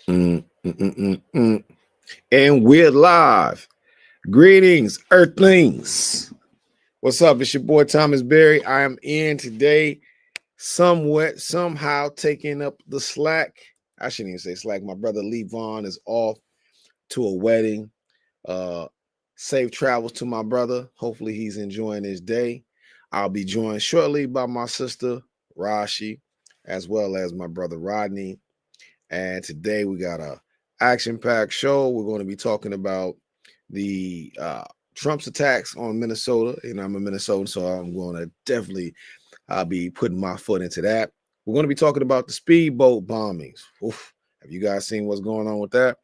Mm, mm, mm, mm, mm. And we're live. Greetings, Earthlings. What's up? It's your boy Thomas Berry. I am in today, somewhat, somehow taking up the slack. I shouldn't even say slack. My brother Lee Vaughn is off to a wedding. Uh, safe travels to my brother. Hopefully, he's enjoying his day. I'll be joined shortly by my sister Rashi, as well as my brother Rodney. And today we got a action-packed show. We're going to be talking about the Trump's attacks on Minnesota. And I'm a Minnesotan, so I'm going to definitely be putting my foot into that. We're going to be talking about the speedboat bombings. Oof. Have you guys seen what's going on with that?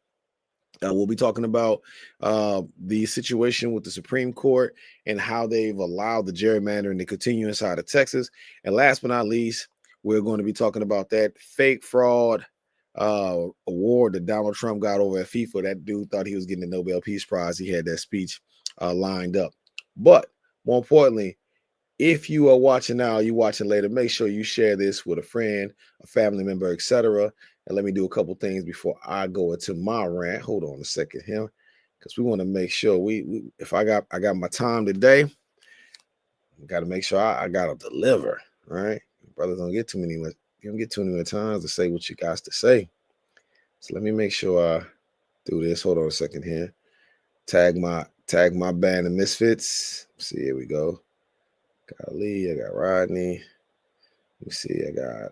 We'll be talking about the situation with the Supreme Court and how they've allowed the gerrymandering to continue inside of Texas. And last but not least, we're going to be talking about that fake fraud award that Donald Trump got over at FIFA. That dude thought he was getting the Nobel Peace Prize. He had that speech lined up. But more importantly, if you are watching now, you watching later, make sure you share this with a friend, a family member, etc. And let me do a couple things before I go into my rant. Hold on a second here, because we want to make sure we if I got my time today, got to make sure I got to deliver. All right, brothers don't get too many. You don't get too many times to say what you got to say. So let me make sure I do this. Hold on a second here. Tag my band of misfits. See, here we go. Got Lee, I got Rodney. Let me see, I got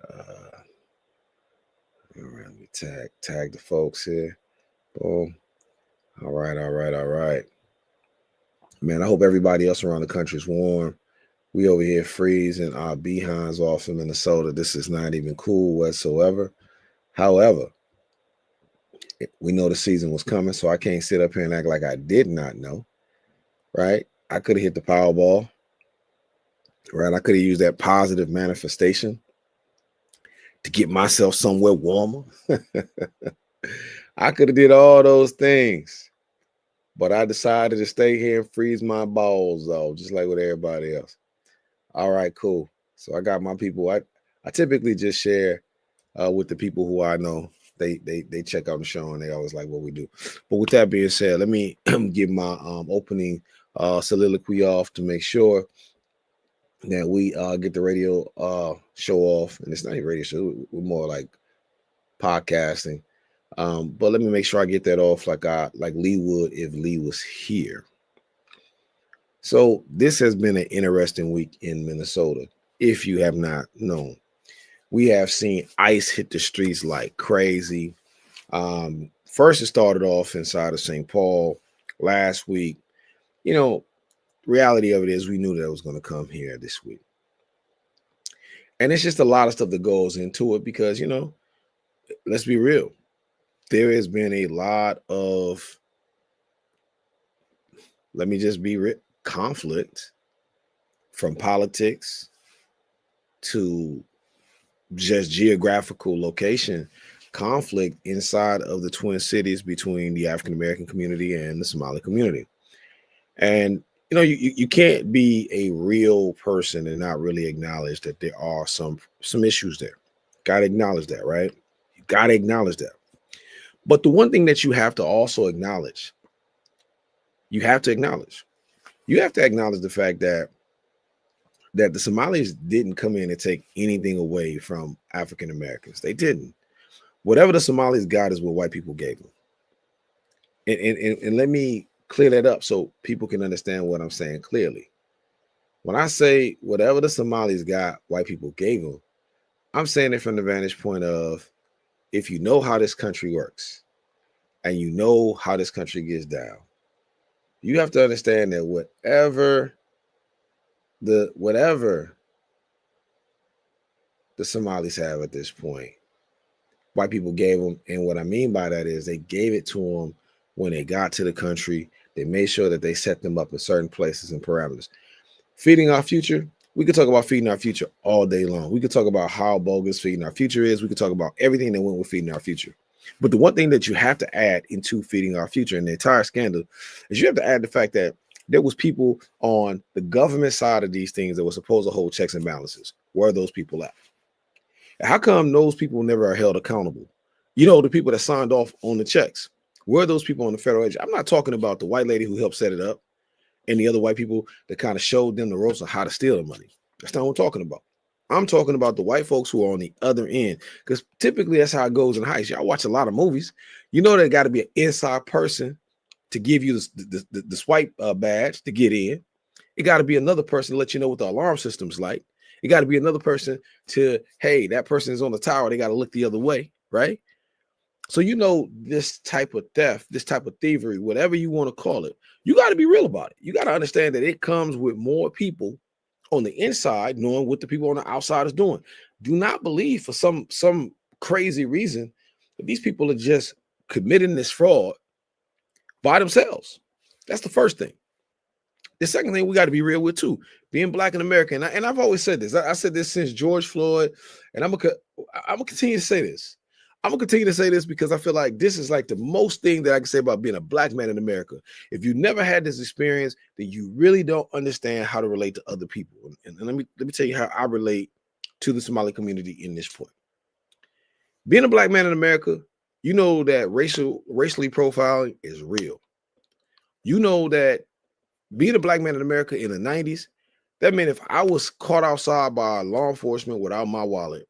let me tag the folks here. Boom. All right. Man, I hope everybody else around the country is warm. We over here freezing our behinds off in Minnesota. This is not even cool whatsoever. However, we know the season was coming, so I can't sit up here and act like I did not know. Right? I could have hit the Powerball. Right? I could have used that positive manifestation to get myself somewhere warmer. I could have did all those things, but I decided to stay here and freeze my balls off, just like with everybody else. All right, cool. So I got my people. I typically just share with the people who I know. They check out the show and they always like what we do. But with that being said, let me give my opening soliloquy off to make sure that we get the radio show off. And it's not a radio show, we're more like podcasting. But let me make sure I get that off like Lee would if Lee was here. So this has been an interesting week in Minnesota. If you have not known, we have seen ICE hit the streets like crazy. First, it started off inside of St. Paul last week. You know, reality of it is we knew that it was going to come here this week. And it's just a lot of stuff that goes into it because, you know, let's be real. There has been a lot of, let me just be real, conflict from politics to just geographical location conflict inside of the Twin Cities between the African-American community and the Somali community. And, you know, you can't be a real person and not really acknowledge that there are some issues there. Got to acknowledge that, right? You got to acknowledge that. But the one thing that you have to also acknowledge, you have to acknowledge the fact that the Somalis didn't come in and take anything away from African Americans. They didn't. Whatever the Somalis got is what white people gave them. And let me clear that up so people can understand what I'm saying clearly. When I say whatever the Somalis got, white people gave them, I'm saying it from the vantage point of if you know how this country works and you know how this country gets down, you have to understand that whatever the Somalis have at this point, white people gave them. And what I mean by that is they gave it to them when they got to the country. They made sure that they set them up in certain places and parameters. Feeding our future, we could talk about feeding our future all day long. We could talk about how bogus feeding our future is. We could talk about everything that went with feeding our future. But the one thing that you have to add into feeding our future and the entire scandal is you have to add the fact that there was people on the government side of these things that were supposed to hold checks and balances. Where are those people at? How come those people never are held accountable? You know, the people that signed off on the checks. Were those people on the federal edge? I'm not talking about the white lady who helped set it up and the other white people that kind of showed them the ropes on how to steal the money. That's not what I'm talking about. I'm talking about the white folks who are on the other end, because typically that's how it goes in heists. Y'all watch a lot of movies. You know, there got to be an inside person to give you the swipe badge to get in. It got to be another person to let you know what the alarm system's like. It got to be another person to, hey, that person is on the tower. They got to look the other way, right? So, you know, this type of theft, this type of thievery, whatever you want to call it, you got to be real about it. You got to understand that it comes with more people on the inside knowing what the people on the outside is doing. Do not believe for some crazy reason that these people are just committing this fraud by themselves. That's the first thing. The second thing we got to be real with too, being black in America, and I've always said this. I said this since George Floyd, and I'm gonna continue to say this. I'm gonna continue to say this because I feel like this is like the most thing that I can say about being a black man in America. If you never had this experience, then you really don't understand how to relate to other people. And let me tell you how I relate to the Somali community in this point. Being a black man in America, you know that racially profiling is real. You know that being a black man in America in the 90s, that meant if I was caught outside by law enforcement without my wallet,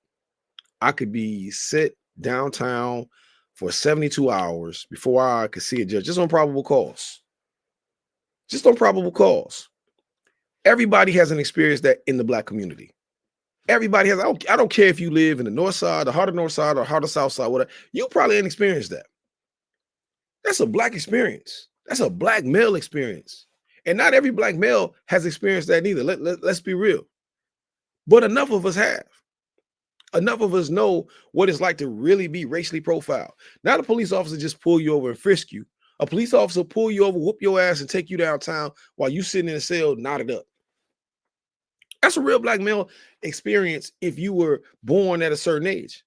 I could be sit downtown for 72 hours before I could see a judge, just on probable cause. Just on probable cause. Everybody has an experience that in the black community. Everybody has. I don't care if you live in the north side, the heart of north side, or heart of south side, whatever. You probably ain't experienced that. That's a black experience. That's a black male experience. And not every black male has experienced that either. Let's be real. But enough of us have. Enough of us know what it's like to really be racially profiled. Not a police officer just pull you over and frisk you. A police officer pull you over, whoop your ass, and take you downtown while you sitting in a cell knotted up. That's a real black male experience if you were born at a certain age.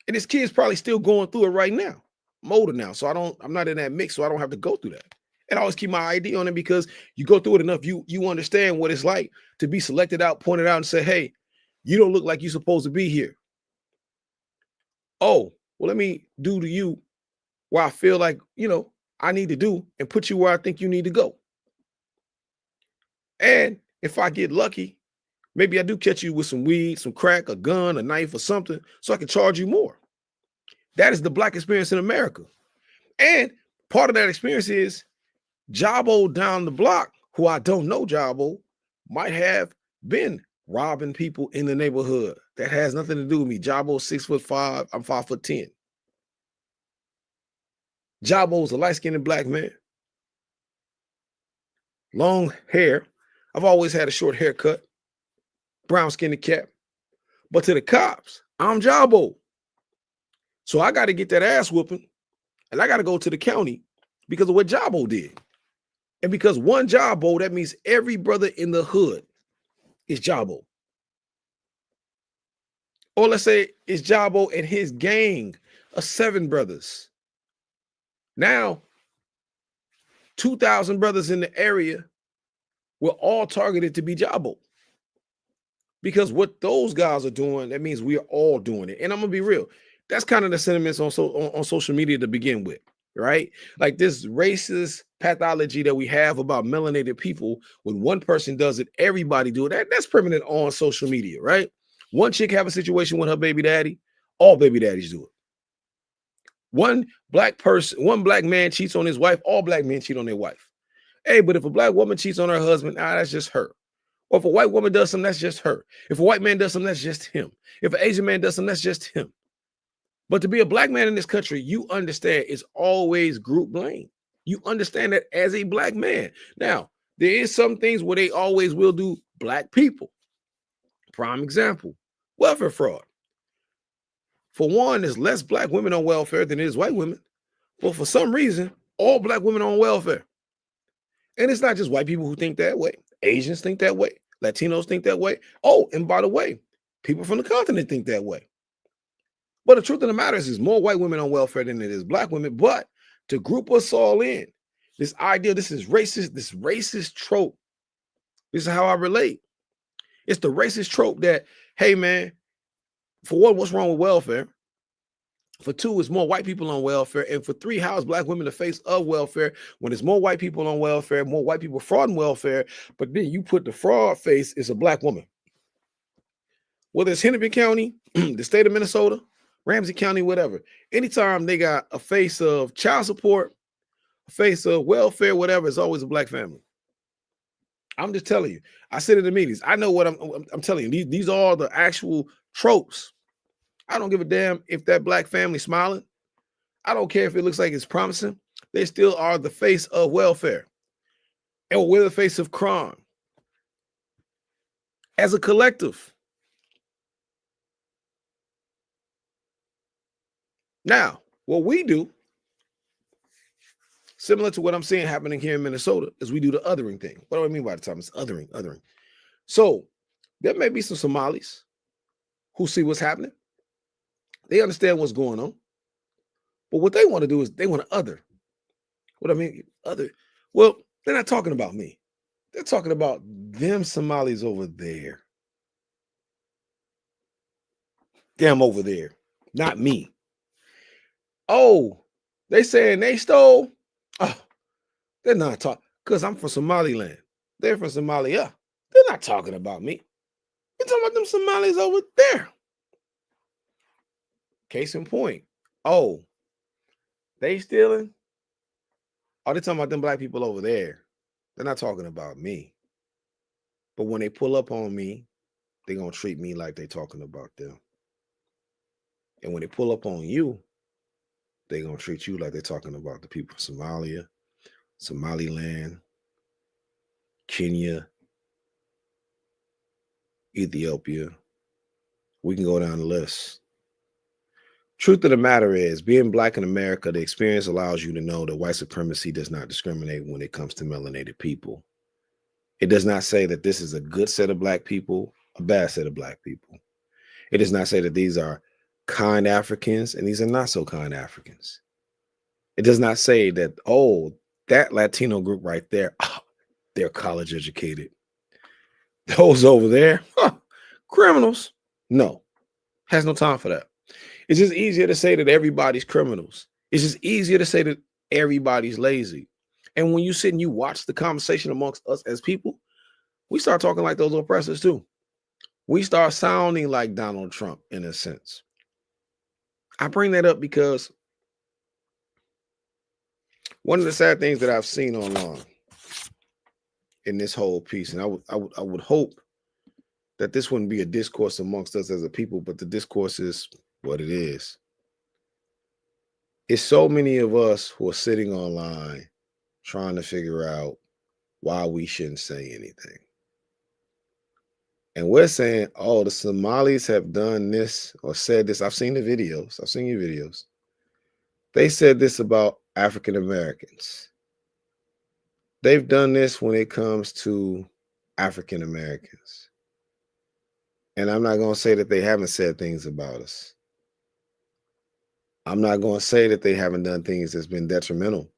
And this kid's probably still going through it right now. I'm older now, so I'm not in that mix, so I don't have to go through that. And I always keep my ID on it because you go through it enough, you understand what it's like to be selected out, pointed out, and say, hey, you don't look like you're supposed to be here. Oh, well, let me do to you what I feel like, I need to do and put you where I think you need to go. And if I get lucky, maybe I do catch you with some weed, some crack, a gun, a knife, or something, so I can charge you more. That is the black experience in America. And part of that experience is Jabo down the block, who I don't know Jabo, might have been robbing people in the neighborhood. That has nothing to do with me. Jabo's 6'5", I'm 5'10". Jabo's a light-skinned black man. Long hair. I've always had a short haircut. Brown-skinned cap. But to the cops, I'm Jabo. So I got to get that ass whooping, and I got to go to the county because of what Jabo did. And because one Jabo, that means every brother in the hood is Jabo. Or let's say it's Jabo and his gang of 7 brothers. Now, 2,000 brothers in the area were all targeted to be Jabo. Because what those guys are doing, that means we are all doing it. And I'm going to be real. That's kind of the sentiments on social media to begin with, right? Like this racist pathology that we have about melanated people. When one person does it, everybody do it. That's permanent on social media, right? One chick have a situation with her baby daddy, all baby daddies do it. One black man cheats on his wife, all black men cheat on their wife. Hey, but if a black woman cheats on her husband, that's just her. Or if a white woman does something, that's just her. If a white man does something, that's just him. If an Asian man does something, that's just him. But to be a black man in this country, you understand it's always group blame. You understand that as a black man. Now, there is some things where they always will do black people. Prime example, welfare fraud. For one, there's less black women on welfare than there is white women. But for some reason, all black women are on welfare. And it's not just white people who think that way. Asians think that way. Latinos think that way. Oh, and by the way, people from the continent think that way. But the truth of the matter is more white women on welfare than it is black women. But to group us all in, this idea, this racist trope. This is how I relate. It's the racist trope that, hey man, for what, what's wrong with welfare? For two, it's more white people on welfare. And for three, how is black women the face of welfare when there's more white people on welfare, more white people frauding welfare, but then you put the fraud face is a black woman. Whether it's Hennepin County, the state of Minnesota, Ramsey County, whatever. Anytime they got a face of child support, a face of welfare, whatever, it's always a black family. I'm just telling you. I sit in the meetings. I know what I'm telling you. These are the actual tropes. I don't give a damn if that black family smiling. I don't care if it looks like it's promising. They still are the face of welfare. And we're the face of crime. As a collective. Now, what we do, similar to what I'm seeing happening here in Minnesota, is we do the othering thing. What do I mean by the time? It's othering. So there may be some Somalis who see what's happening. They understand what's going on. But what they want to do is they want to other. What I mean, other. Well, they're not talking about me. They're talking about them Somalis over there. Them over there, not me. Oh, they saying they stole. Oh, they're not talking because I'm from Somaliland. They're from Somalia. They're not talking about me. They're talking about them Somalis over there. Case in point. Oh, they stealing? Oh, they're talking about them black people over there. They're not talking about me. But when they pull up on me, they're going to treat me like they're talking about them. And when they pull up on you, they're going to treat you like they're talking about the people from Somalia, Somaliland, Kenya, Ethiopia. We can go down the list. Truth of the matter is, being black in America, the experience allows you to know that white supremacy does not discriminate when it comes to melanated people. It does not say that this is a good set of black people, a bad set of black people. It does not say that these are kind Africans and these are not so kind Africans. It does not say that, oh, that Latino group right there, oh, they're college educated. Those over there, criminals. No, has no time for that. It's just easier to say that everybody's criminals. It's just easier to say that everybody's lazy. And when you sit and you watch the conversation amongst us as people, we start talking like those oppressors too. We start sounding like Donald Trump in a sense. I bring that up because one of the sad things that I've seen online in this whole piece, and I would hope that this wouldn't be a discourse amongst us as a people, but the discourse is what it is. It's so many of us who are sitting online trying to figure out why we shouldn't say anything. And we're saying, oh, the Somalis have done this or said this. I've seen the videos. I've seen your videos. They said this about African Americans. They've done this when it comes to African Americans. And I'm not going to say that they haven't said things about us. I'm not going to say that they haven't done things that's been detrimental.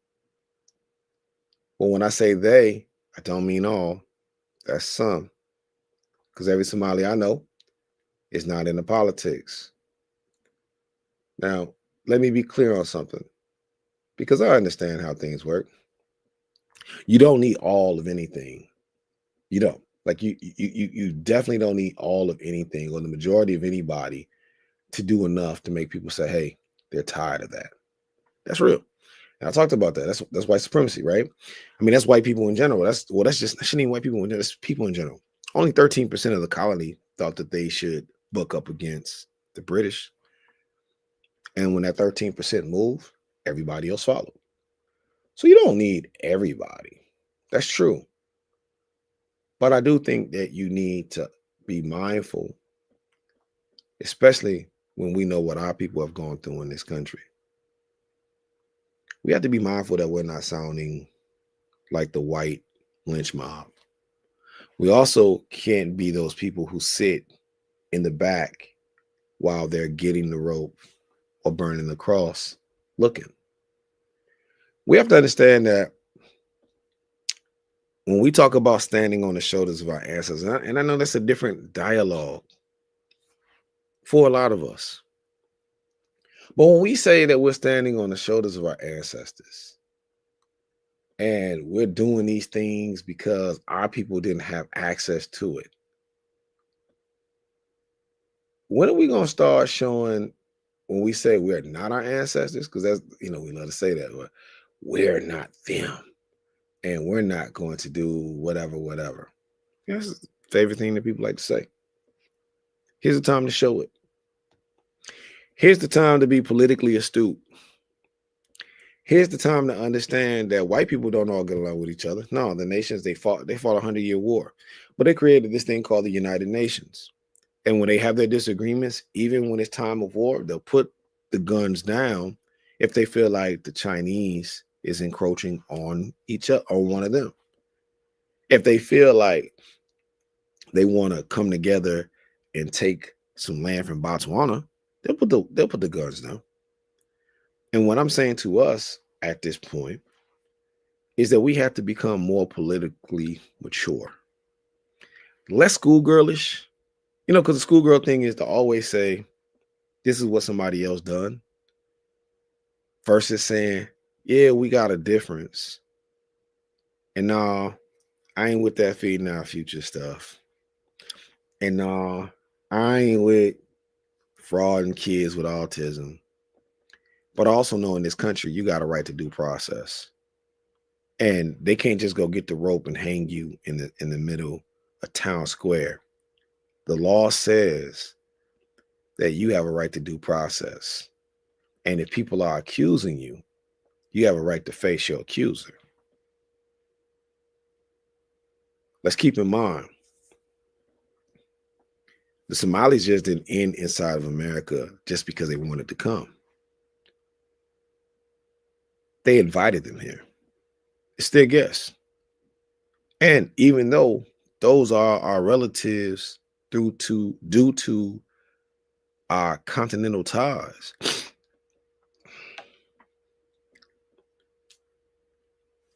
But when I say they, I don't mean all. That's some. Because every Somali I know is not into politics. Now, let me be clear on something. Because I understand how things work. You don't need all of anything. You don't. Like you definitely don't need all of anything or the majority of anybody to do enough to make people say, hey, they're tired of that. That's real. And I talked about that. That's white supremacy, right? I mean, that's white people in general. That shouldn't even white people in general. That's people in general. Only 13% of the colony thought that they should buck up against the British. And when that 13% moved, everybody else followed. So you don't need everybody. That's true. But I do think that you need to be mindful, especially when we know what our people have gone through in this country. We have to be mindful that we're not sounding like the white lynch mob. We also can't be those people who sit in the back while they're getting the rope or burning the cross looking. We have to understand that when we talk about standing on the shoulders of our ancestors, and I know that's a different dialogue for a lot of us, But when we say that we're standing on the shoulders of our ancestors and we're doing these things because our people didn't have access to it, when are we going to start showing when we say we're not our ancestors? Because that's, we love to say that, but we're not them and we're not going to do whatever, whatever. That's the favorite thing that people like to say. Here's the time to show it. Here's the time to be politically astute. Here's the time to understand that white people don't all get along with each other. No, the nations, they fought a 100-year war, but they created this thing called the United Nations. And when they have their disagreements, even when it's time of war, they'll put the guns down if they feel like the Chinese is encroaching on each other or one of them. If they feel like they want to come together and take some land from Botswana, they'll put the guns down. And what I'm saying to us at this point is that we have to become more politically mature, less schoolgirlish, because the schoolgirl thing is to always say, this is what somebody else done, versus saying, yeah, we got a difference. And no, I ain't with that feeding our future stuff. And no, I ain't with frauding kids with autism. But also know in this country, you got a right to due process. And they can't just go get the rope and hang you in the middle of town square. The law says that you have a right to due process. And if people are accusing you, you have a right to face your accuser. Let's keep in mind, the Somalis just didn't end inside of America just because they wanted to come. They invited them here. It's their guests. And even though those are our relatives due to our continental ties,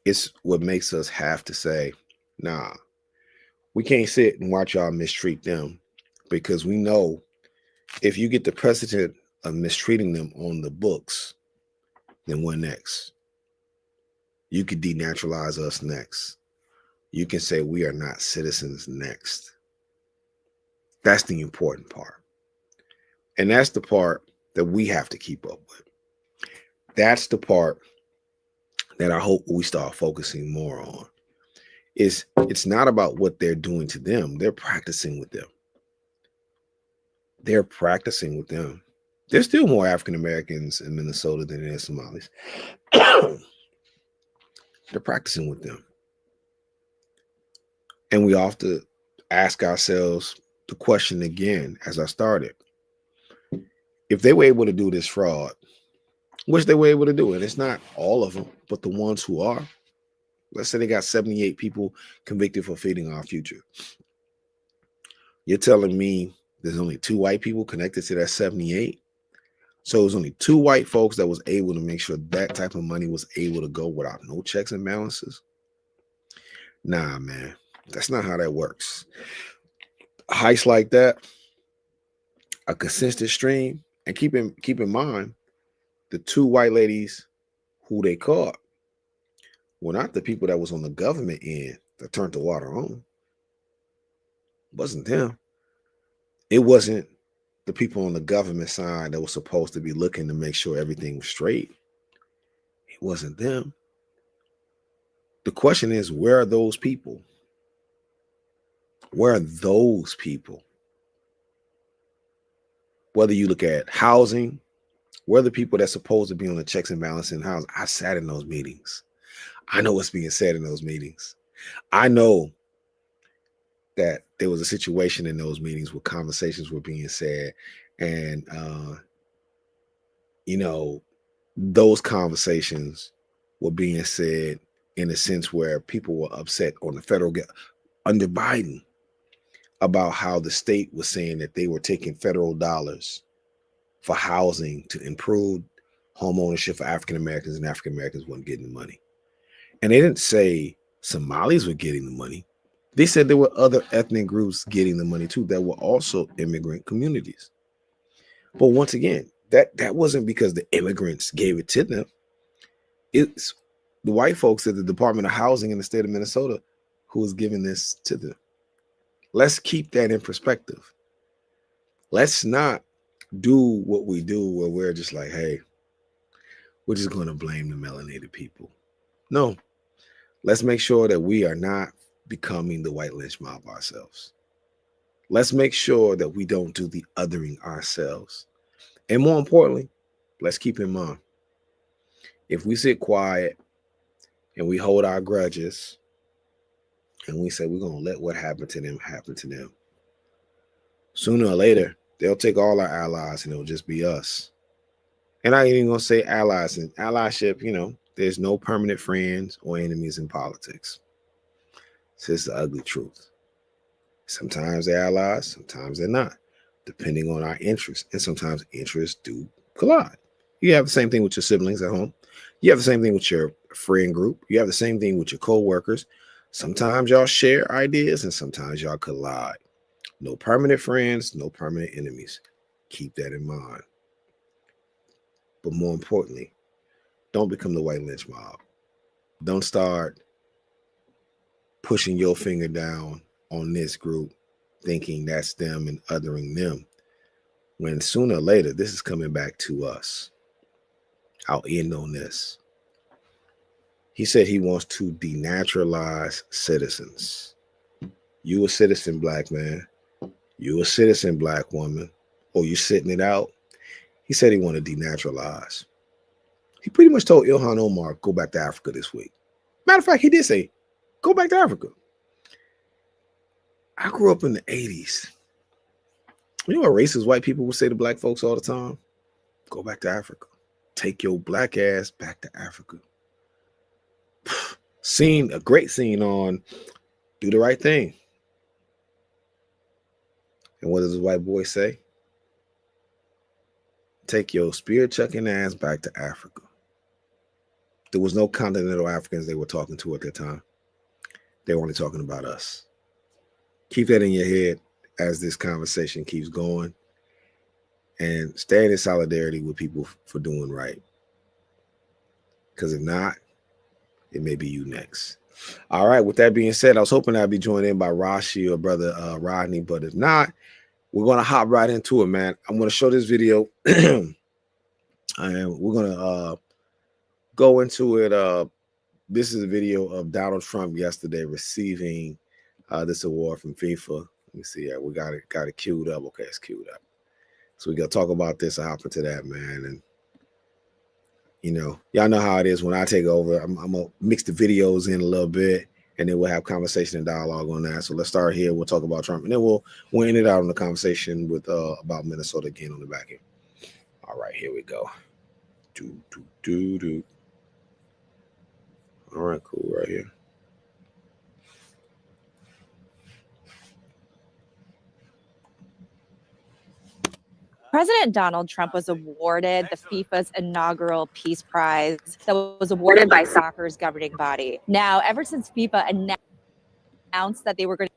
it's what makes us have to say, nah, we can't sit and watch y'all mistreat them, because we know if you get the precedent of mistreating them on the books, then what next? You could denaturalize us next. You can say we are not citizens next. That's the important part. And that's the part that we have to keep up with. That's the part that I hope we start focusing more on. It's not about what they're doing to them. They're practicing with them. They're practicing with them. There's still more African Americans in Minnesota than there are Somalis. They're practicing with them. And we have to ask ourselves the question again, as I started. If they were able to do this fraud, which they were able to do, and it's not all of them, but the ones who are, let's say they got 78 people convicted for feeding our future. You're telling me there's only 2 white people connected to that 78? So it was only 2 white folks that was able to make sure that type of money was able to go without no checks and balances? Nah, man, that's not how that works. Heists like that, a consistent stream, and keep in mind, the 2 white ladies who they caught were not the people that was on the government end that turned the water on. It wasn't them. It wasn't the people on the government side that was supposed to be looking to make sure everything was straight. It wasn't them. The question is, where are those people? Where are those people? Whether you look at housing, where are the people that's supposed to be on the checks and balances in housing? I sat in those meetings. I know what's being said in those meetings. I know that there was a situation in those meetings where conversations were being said, and those conversations were being said in a sense where people were upset on the federal under Biden about how the state was saying that they were taking federal dollars for housing to improve home ownership for African Americans, and African Americans weren't getting the money. And they didn't say Somalis were getting the money. They said there were other ethnic groups getting the money too that were also immigrant communities. But once again, That wasn't because the immigrants gave it to them. It's the white folks at the Department of Housing in the state of Minnesota who was giving this to them. Let's keep that in perspective. Let's not do what we do where we're just like, hey, we're just going to blame the melanated people. No, let's make sure that we are not becoming the white lynch mob ourselves. Let's make sure that we don't do the othering ourselves. And more importantly, let's keep in mind, if we sit quiet and we hold our grudges and we say we're going to let what happened to them happen to them, sooner or later, they'll take all our allies and it'll just be us. And I ain't even going to say allies. And allyship, there's no permanent friends or enemies in politics. It's just the ugly truth. Sometimes they're allies, sometimes they're not, depending on our interests. And sometimes interests do collide. You have the same thing with your siblings at home. You have the same thing with your friend group. You have the same thing with your co-workers. Sometimes y'all share ideas and sometimes y'all collide. No permanent friends, no permanent enemies. Keep that in mind. But more importantly, don't become the white lynch mob. Don't start pushing your finger down on this group, thinking that's them and othering them, when sooner or later, this is coming back to us. I'll end on this. He said he wants to denaturalize citizens. You a citizen, black man. You a citizen, black woman. Or you sitting it out. He said he wanted to denaturalize. He pretty much told Ilhan Omar, go back to Africa this week. Matter of fact, he did say, go back to Africa. I grew up in the 80s. You know what racist white people would say to black folks all the time? Go back to Africa. Take your black ass back to Africa. A great scene on Do the Right Thing. And what does the white boy say? Take your spear chucking ass back to Africa. There was no continental Africans they were talking to at that time. They were only talking about us. Keep that in your head as this conversation keeps going. And stay in solidarity with people for doing right. Because if not, it may be you next. All right. With that being said, I was hoping I'd be joined in by Rashi or brother Rodney, but if not, we're going to hop right into it, man. I'm going to show this video. And we're going to go into it. This is a video of Donald Trump yesterday receiving this award from FIFA. Let me see. We got it queued up. Okay, it's queued up. So we got to talk about this. I'll hop into that, man. And y'all know how it is when I take over. I'm gonna mix the videos in a little bit, and then we'll have conversation and dialogue on that. So let's start here. We'll talk about Trump, and then we'll end it out on the conversation with about Minnesota again on the back end. All right, here we go. All right, cool, right here. President Donald Trump was awarded the FIFA's inaugural Peace Prize that was awarded by soccer's governing body. Now, ever since FIFA announced that they were going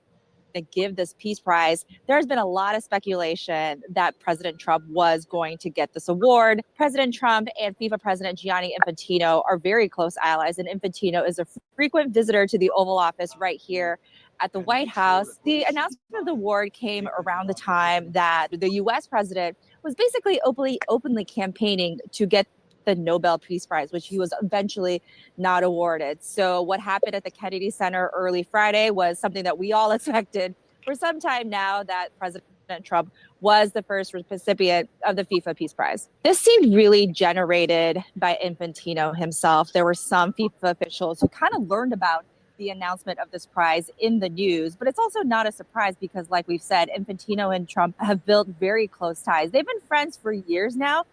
to give this Peace Prize, there's been a lot of speculation that President Trump was going to get this award. President Trump and FIFA President Gianni Infantino are very close allies, and Infantino is a frequent visitor to the Oval Office right here at the White House. The announcement of the award came around the time that the U.S. president was basically openly campaigning to get the Nobel Peace Prize, which he was eventually not awarded. So what happened at the Kennedy Center early Friday was something that we all expected for some time now, that President Trump was the first recipient of the FIFA Peace Prize. This seemed really generated by Infantino himself. There were some FIFA officials who kind of learned about the announcement of this prize in the news, but it's also not a surprise because, like we've said, Infantino and Trump have built very close ties. They've been friends for years now,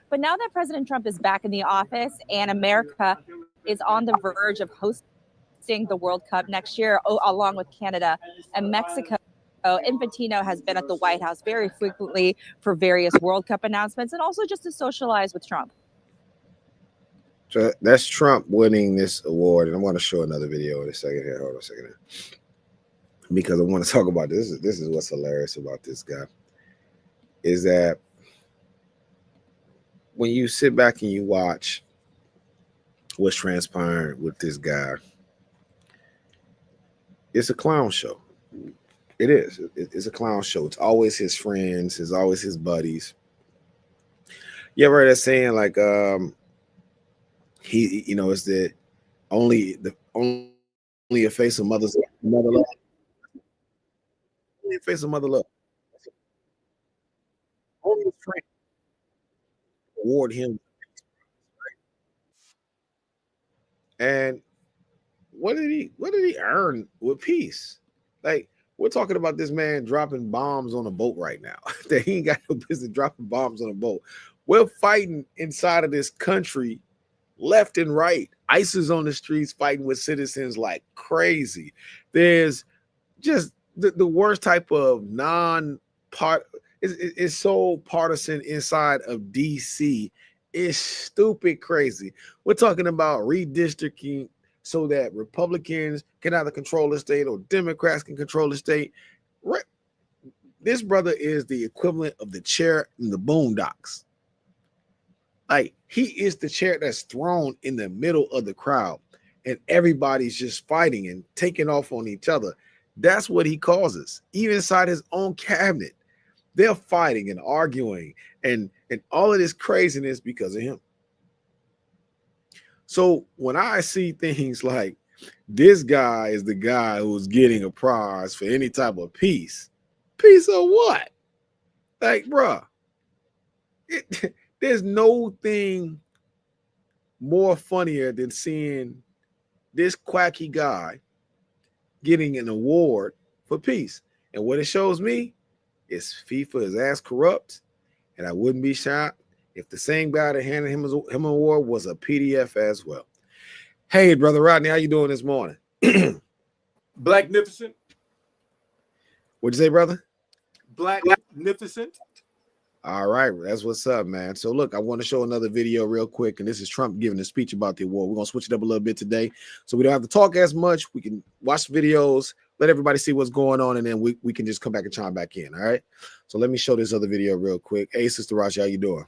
but now that President Trump is back in the office and America is on the verge of hosting the World Cup next year, along with Canada and Mexico, Infantino has been at the White House very frequently for various World Cup announcements and also just to socialize with Trump. So that's Trump winning this award, and I want to show another video in a second here. Hold on a second here. Because I want to talk about this. This is what's hilarious about this guy, is that when you sit back and you watch what's transpiring with this guy, it's a clown show. It is. It's a clown show. It's always his friends. It's always his buddies. You ever heard that saying like, he, it's the only a face of mother love, only a face of mother love. Only his friends award him. And what did he earn with peace? Like, we're talking about this man dropping bombs on a boat right now. That he ain't got no business dropping bombs on a boat. We're fighting inside of this country left and right. ICE is on the streets fighting with citizens like crazy. There's just the worst type of non-part. It's so partisan inside of DC. It's stupid crazy. We're talking about redistricting so that Republicans can either control the state or Democrats can control the state. This brother is the equivalent of the chair in the Boondocks. Like, he is the chair that's thrown in the middle of the crowd and everybody's just fighting and taking off on each other. That's what he causes. Even inside his own cabinet, they're fighting and arguing and all of this craziness because of him. So when I see things like this guy is the guy who's getting a prize for any type of peace of what? Like, bruh, there's no thing more funnier than seeing this quacky guy getting an award for peace. And what it shows me is FIFA is as corrupt, and I wouldn't be shocked if the same guy that handed him an award was a PDF as well. Hey, Brother Rodney, how you doing this morning? Blacknificent. What'd you say, brother? Blacknificent. All right, that's what's up, man. So look, I want to show another video real quick, and this is Trump giving a speech about the award. We're going to switch it up a little bit today, so we don't have to talk as much. We can watch videos, let everybody see what's going on, and then we can just come back and chime back in, all right? So let me show this other video real quick. Hey, Sister Rashi, how you doing?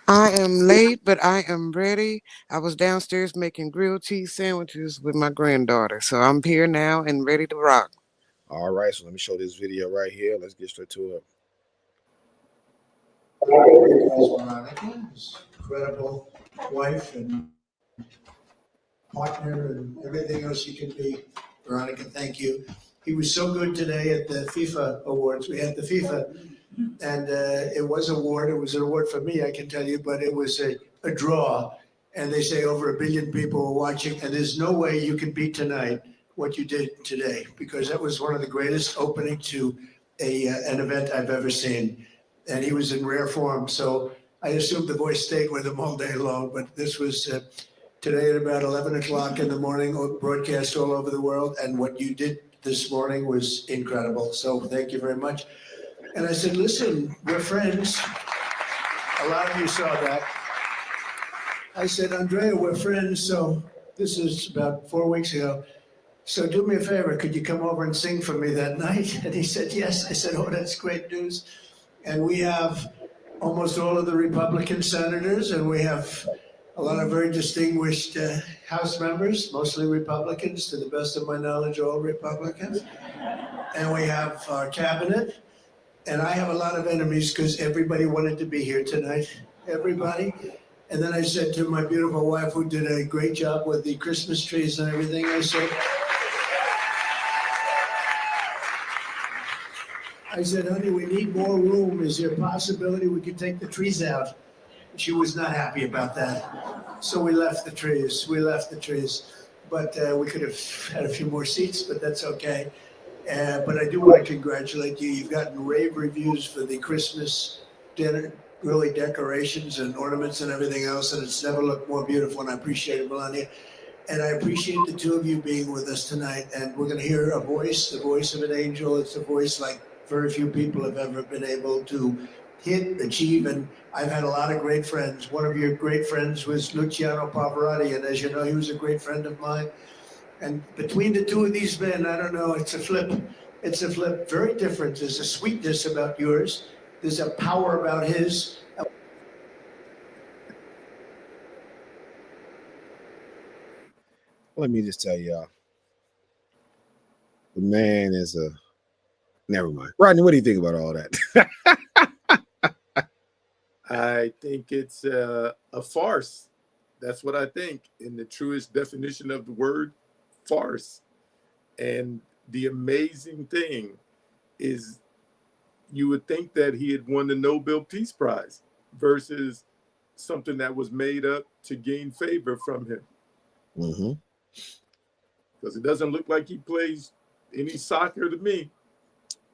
I am late, but I am ready. I was downstairs making grilled cheese sandwiches with my granddaughter, so I'm here now and ready to rock. All right, so let me show this video right here. Let's get straight to it. Veronica, his incredible wife and partner and everything else you can be. Veronica, thank you. He was so good today at the FIFA Awards. We had the FIFA, and it was an award. It was an award for me, I can tell you, but it was a draw. And they say over 1 billion people were watching, and there's no way you can beat tonight what you did today, because that was one of the greatest opening to an event I've ever seen. And he was in rare form, so I assumed the voice stayed with him all day long. But this was today at about 11 o'clock in the morning, broadcast all over the world. And what you did this morning was incredible. So thank you very much. And I said, listen, we're friends. A lot of you saw that. I said, Andrea, we're friends. So this is about 4 weeks ago. So do me a favor, could you come over and sing for me that night? And he said, yes. I said, oh, that's great news. And we have almost all of the Republican senators, and we have a lot of very distinguished House members, mostly Republicans, to the best of my knowledge, all Republicans. And we have our cabinet. And I have a lot of enemies because everybody wanted to be here tonight, everybody. And then I said to my beautiful wife, who did a great job with the Christmas trees and everything, I said, honey, we need more room. Is there a possibility we could take the trees out? She was not happy about that. So we left the trees. But we could have had a few more seats, but that's okay. But I do want to congratulate you. You've gotten rave reviews for the Christmas dinner, really decorations and ornaments and everything else, and it's never looked more beautiful, and I appreciate it, Melania. And I appreciate the two of you being with us tonight. And we're going to hear a voice, the voice of an angel. It's a voice like very few people have ever been able to achieve. And I've had a lot of great friends. One of your great friends was Luciano Pavarotti. And as you know, he was a great friend of mine. And between the two of these men, I don't know, it's a flip. It's a flip, very different. There's a sweetness about yours. There's a power about his. Let me just tell y'all, the man is a. Never mind. Rodney, what do you think about all that? I think it's a farce. That's what I think, in the truest definition of the word, farce. And the amazing thing is, you would think that he had won the Nobel Peace Prize versus something that was made up to gain favor from him. Mm-hmm. Because it doesn't look like he plays any soccer to me.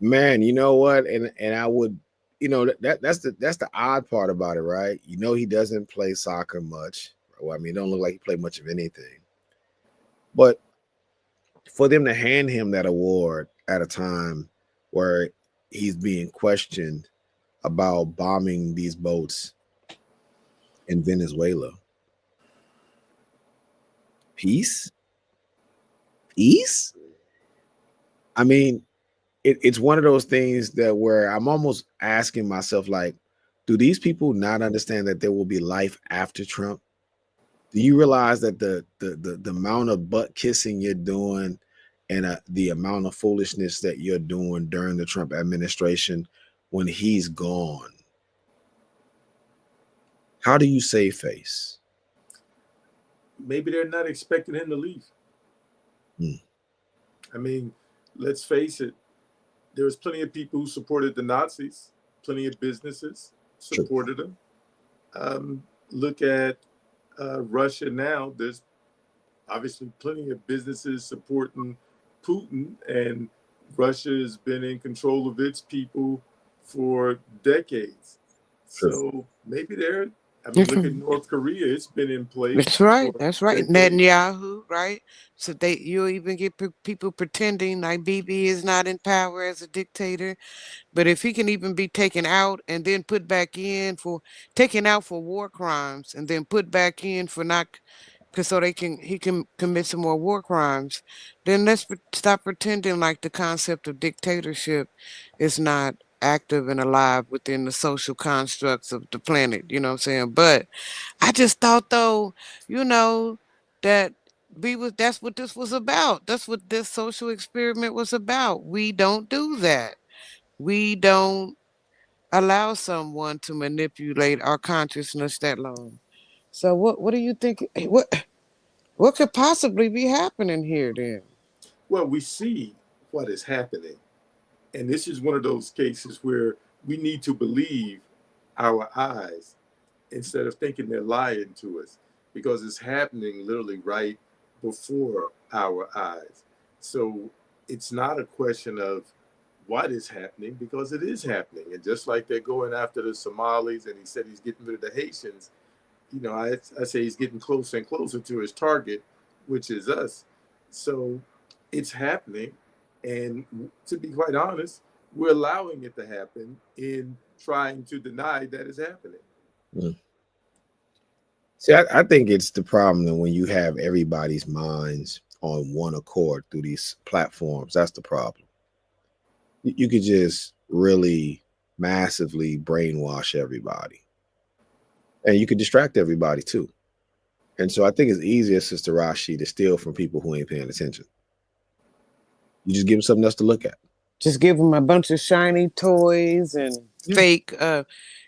Man, you know what? And I would, that's the odd part about it, right? He doesn't play soccer much. Well, I mean, it don't look like he played much of anything. But for them to hand him that award at a time where he's being questioned about bombing these boats in Venezuela. Peace? I mean, it's one of those things that where I'm almost asking myself, like, do these people not understand that there will be life after Trump? Do you realize that the amount of butt kissing you're doing and the amount of foolishness that you're doing during the Trump administration, when he's gone, how do you save face? Maybe they're not expecting him to leave. I mean, let's face it. There was plenty of people who supported the Nazis. Plenty of businesses supported them. Look at Russia now. There's obviously plenty of businesses supporting Putin, and Russia has been in control of its people for decades. So maybe they're. I mean, look at North Korea. It's been in place. That's right. for That's right. decades. Netanyahu, right? So you even get people pretending like Bibi is not in power as a dictator. But if he can even be taken out and then put back in for taken out for war crimes and then put back in for not, because so he can commit some more war crimes, then let's stop pretending like the concept of dictatorship is not active and alive within the social constructs of the planet. You know what I'm saying? But I just thought though, that that's what this was about. That's what this social experiment was about. We don't do that. We don't allow someone to manipulate our consciousness that long. So what do you think? What could possibly be happening here then? Well, we see what is happening. And this is one of those cases where we need to believe our eyes instead of thinking they're lying to us, because it's happening literally right before our eyes. So it's not a question of what is happening, because it is happening. And just like they're going after the Somalis, and he said he's getting rid of the Haitians, I say he's getting closer and closer to his target, which is us. So it's happening. And to be quite honest, we're allowing it to happen in trying to deny that it's happening. See, I think it's the problem that when you have everybody's minds on one accord through these platforms, that's the problem. You could just really massively brainwash everybody. And you could distract everybody too. And so I think it's easier, Sister Rashi, to steal from people who ain't paying attention. You just give them something else to look at. Just give them a bunch of shiny toys and fake,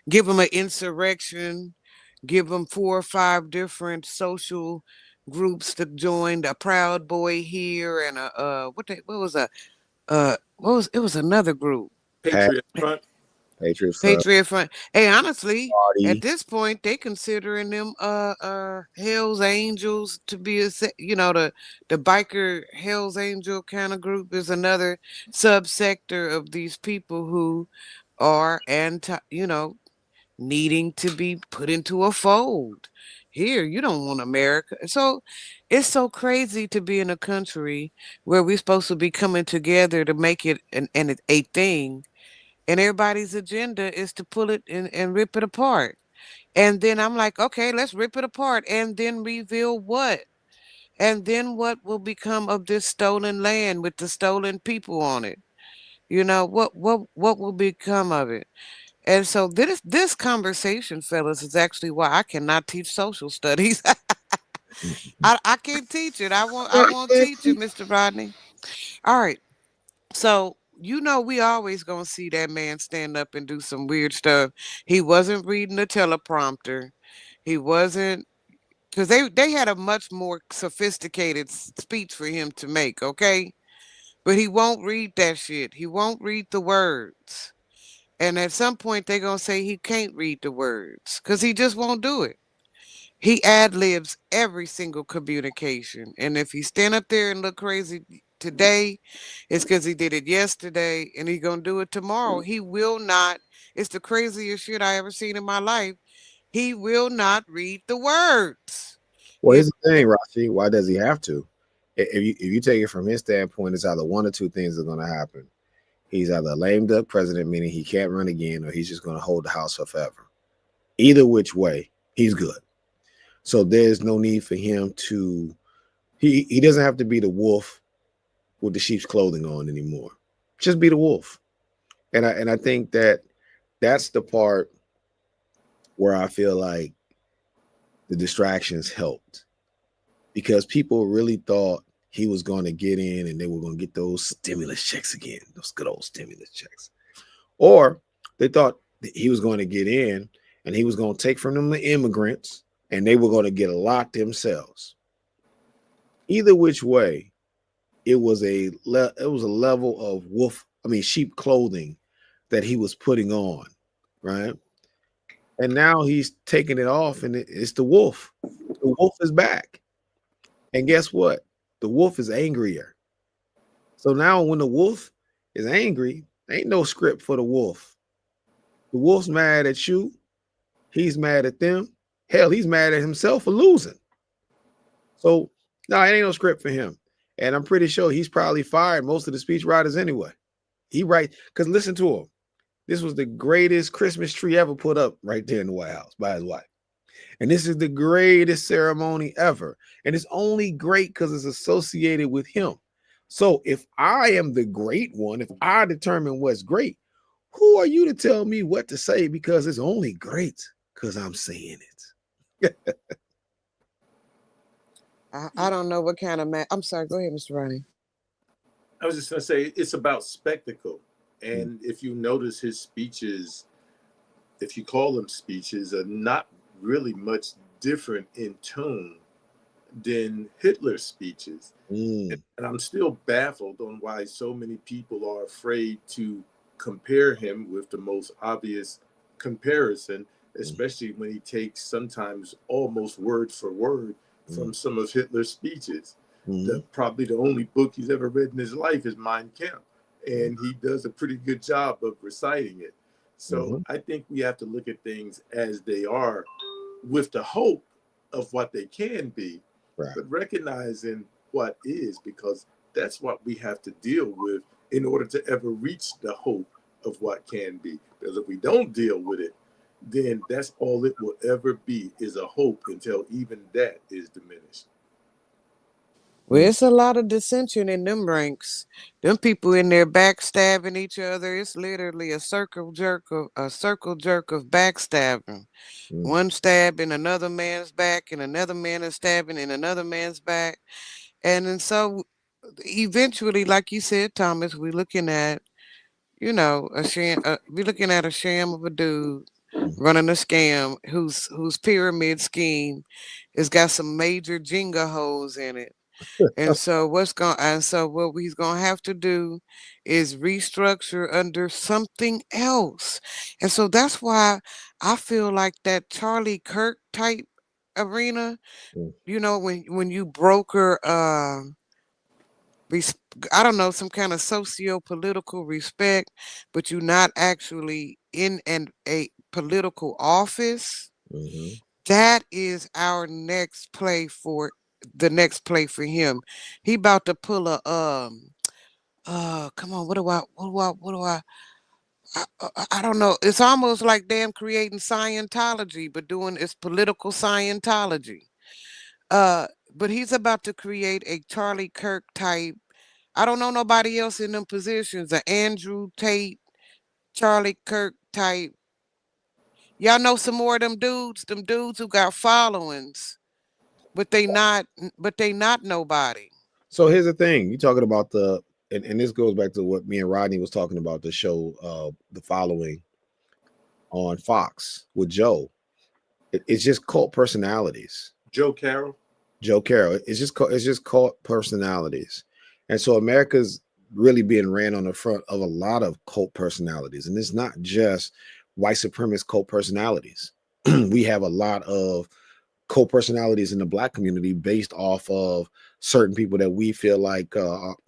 give them an insurrection, give them 4 or 5 different social groups to join, a Proud Boy here and it was another group. Patriot Front. Patriot Front. Hey, honestly, Party. at this point, they considering them Hell's Angels to be the biker Hell's Angel kind of group is another subsector of these people who are needing to be put into a fold. Here, you don't want America. So it's so crazy to be in a country where we're supposed to be coming together to make it a thing. And everybody's agenda is to pull it and rip it apart. And then I'm like, okay, let's rip it apart and then reveal what? And then what will become of this stolen land with the stolen people on it? What will become of it? And so this conversation, fellas, is actually why I cannot teach social studies. I can't teach it. I won't teach it, Mr. Rodney. All right. So we always gonna see that man stand up and do some weird stuff. He wasn't reading the teleprompter. He wasn't, because they had a much more sophisticated speech for him to make, okay? But he won't read that shit. He won't read the words. And at some point they're gonna say he can't read the words because he just won't do it. He ad libs every single communication. And if he stand up there and look crazy today, it's because he did it yesterday and he's gonna do it tomorrow. He will not. It's the craziest shit I ever seen in my life. He will not read the words. Well, You here's the thing, Rashi. Why does he have to? If you take it from his standpoint, it's either one or two things are going to happen. He's either a lame duck president, meaning he can't run again, or he's just going to hold the house forever. Either which way, he's good. So there's no need for him to. He doesn't have to be the wolf with the sheep's clothing on anymore. Just be the wolf. And I think that's the part where I feel like the distractions helped, because people really thought he was going to get in and they were going to get those stimulus checks again, those good old stimulus checks. Or they thought that he was going to get in and he was going to take from them the immigrants and they were going to get a lot themselves. Either which way, it was a level of sheep clothing that he was putting on, right? And now he's taking it off and it's the wolf. The wolf is back. And guess what? The wolf is angrier. So now when the wolf is angry, ain't no script for the wolf. The wolf's mad at you. He's mad at them. Hell, he's mad at himself for losing. So no, it ain't no script for him. And I'm pretty sure he's probably fired most of the speech writers anyway. Because listen to him. This was the greatest Christmas tree ever put up right there in the White House by his wife. And this is the greatest ceremony ever. And it's only great because it's associated with him. So if I am the great one, if I determine what's great, who are you to tell me what to say? Because it's only great because I'm saying it. I don't know what kind of man. I'm sorry. Go ahead, Mr. Ronnie. I was just going to say it's about spectacle. And if you notice his speeches, if you call them speeches, are not really much different in tone than Hitler's speeches. And I'm still baffled on why so many people are afraid to compare him with the most obvious comparison, especially when he takes sometimes almost word for word from some of Hitler's speeches. Probably the only book he's ever read in his life is Mein Kampf, and he does a pretty good job of reciting it. So I think we have to look at things as they are with the hope of what they can be, but recognizing what is, because that's what we have to deal with in order to ever reach the hope of what can be. Because if we don't deal with it, then that's all it will ever be, is a hope, until even that is diminished. Well, it's a lot of dissension in them ranks. Them people in there backstabbing each other. It's literally a circle jerk of backstabbing. One stab in another man's back, and another man is stabbing in another man's back. And so eventually, like you said, Thomas, we're looking at, a sham. We're looking at a sham of a dude running a scam whose pyramid scheme has got some major Jenga holes in it. And so what he's gonna have to do is restructure under something else. And so that's why I feel like that Charlie Kirk type arena, when you broker I don't know, some kind of socio-political respect, but you're not actually in a political office. That is our next play for him. He about to pull a come on, I don't know. It's almost like damn creating Scientology, but doing it's political Scientology. But he's about to create a Charlie Kirk type. I don't know nobody else in them positions. A Andrew Tate, Charlie Kirk type. Y'all know some more of them dudes who got followings. but they not nobody. So here's the thing: you talking about and this goes back to what me and Rodney was talking about the show, the following on Fox with Joe. It's just cult personalities. Joe Carroll. Joe Carroll. It's just cult personalities, and so America's really being ran on the front of a lot of cult personalities, and it's not just white supremacist cult personalities. We have a lot of co-personalities in the black community based off of certain people that we feel like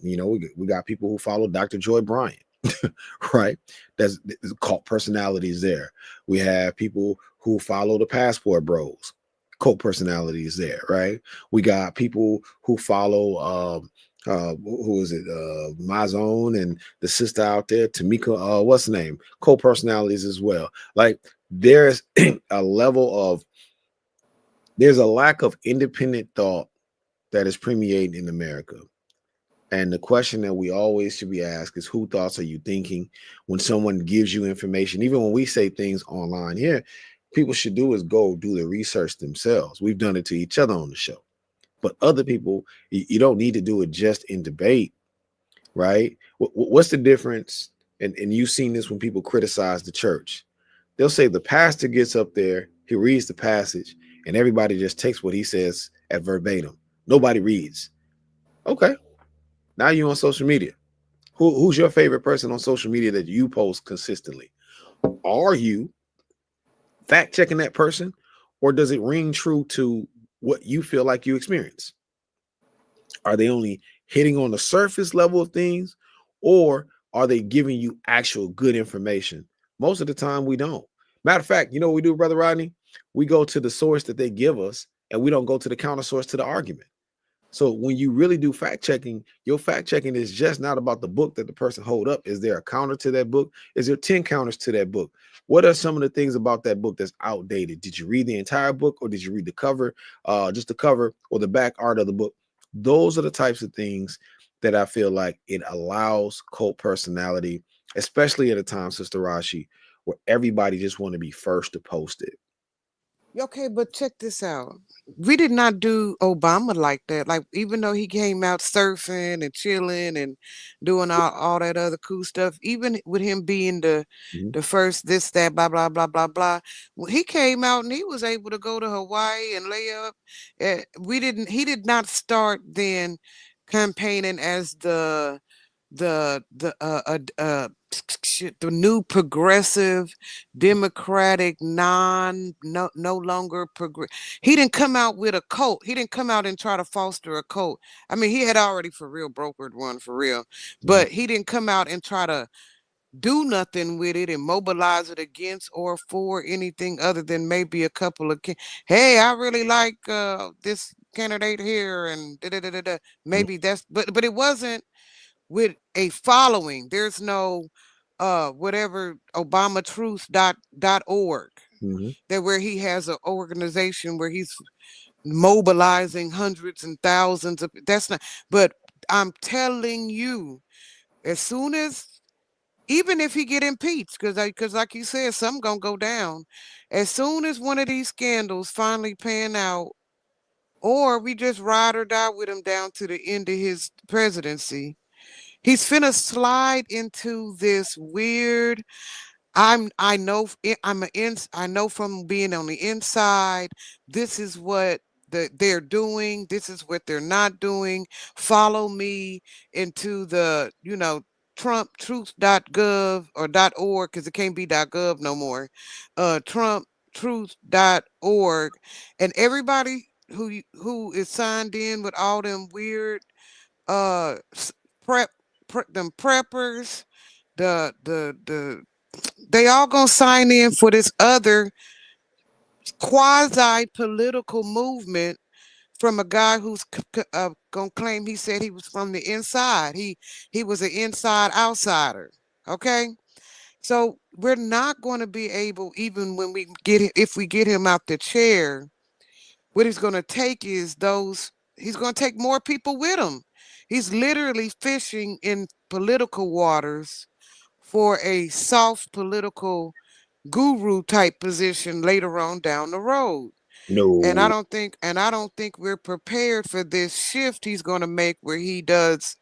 we got people who follow Dr. Joy Bryant. Right, there's cult personalities there. We have people who follow the Passport Bros, cult personalities there. Right, we got people who follow who is it, Mazone and the sister out there, Tamika, what's the name, cult personalities as well. Like there's a level of there's a lack of independent thought that is permeating in America. And the question that we always should be asked is, who thoughts are you thinking when someone gives you information? Even when we say things online here, people should do is go do the research themselves. We've done it to each other on the show. But other people, you don't need to do it just in debate, right? What's the difference? And you've seen this when people criticize the church. They'll say the pastor gets up there, he reads the passage, and everybody just takes what he says at verbatim. Nobody reads. Okay. Now you're on social media. Who's your favorite person on social media that you post consistently? Are you fact checking that person, or does it ring true to what you feel like you experience? Are they only hitting on the surface level of things, or are they giving you actual good information? Most of the time, we don't. Matter of fact, you know what we do, Brother Rodney? We go to the source that they give us, and we don't go to the counter source to the argument. So when you really do fact checking, your fact checking is just not about the book that the person hold up. Is there a counter to that book? Is there 10 counters to that book? What are some of the things about that book that's outdated? Did you read the entire book, or did you read the cover, just the cover or the back art of the book? Those are the types of things that I feel like it allows cult personality, especially at a time, Sister Rashi, where everybody just want to be first to post it. Okay, but check this out. We did not do Obama like that. Like, even though he came out surfing and chilling and doing all that other cool stuff, even with him being the Mhm. the first this, that, blah, blah, blah, blah, blah. He came out and he was able to go to Hawaii and lay up. He did not start then campaigning as the new progressive democratic no longer he didn't come out with a cult. He didn't come out and try to foster a cult. I mean, he had already for real brokered one for real, but he didn't come out and try to do nothing with it and mobilize it against or for anything other than maybe a couple of hey, I really like this candidate here and da, da, da, da, da. Maybe that's but it wasn't with a following. There's no whatever obamatruth.org Mhm. that where he has an organization where he's mobilizing hundreds and thousands of that's not. But I'm telling you, as soon as, even if he get impeached, because like you said, some gonna go down, as soon as one of these scandals finally pan out, or we just ride or die with him down to the end of his presidency, he's finna slide into this weird. I know I know from being on the inside, this is what they're doing, this is what they're not doing. Follow me into the, Trump truth.gov or .org, because it can't be .gov no more. Trump truth.org, and everybody who is signed in with all them weird prep, them preppers, the they all gonna sign in for this other quasi political movement from a guy who's gonna claim he said he was from the inside. He was an inside outsider. Okay, so we're not going to be able, even when we if we get him out the chair, what he's going to take is he's going to take more people with him. He's literally fishing in political waters for a soft political guru type position later on down the road. And I No, don't think we're prepared for this shift he's going to make where he does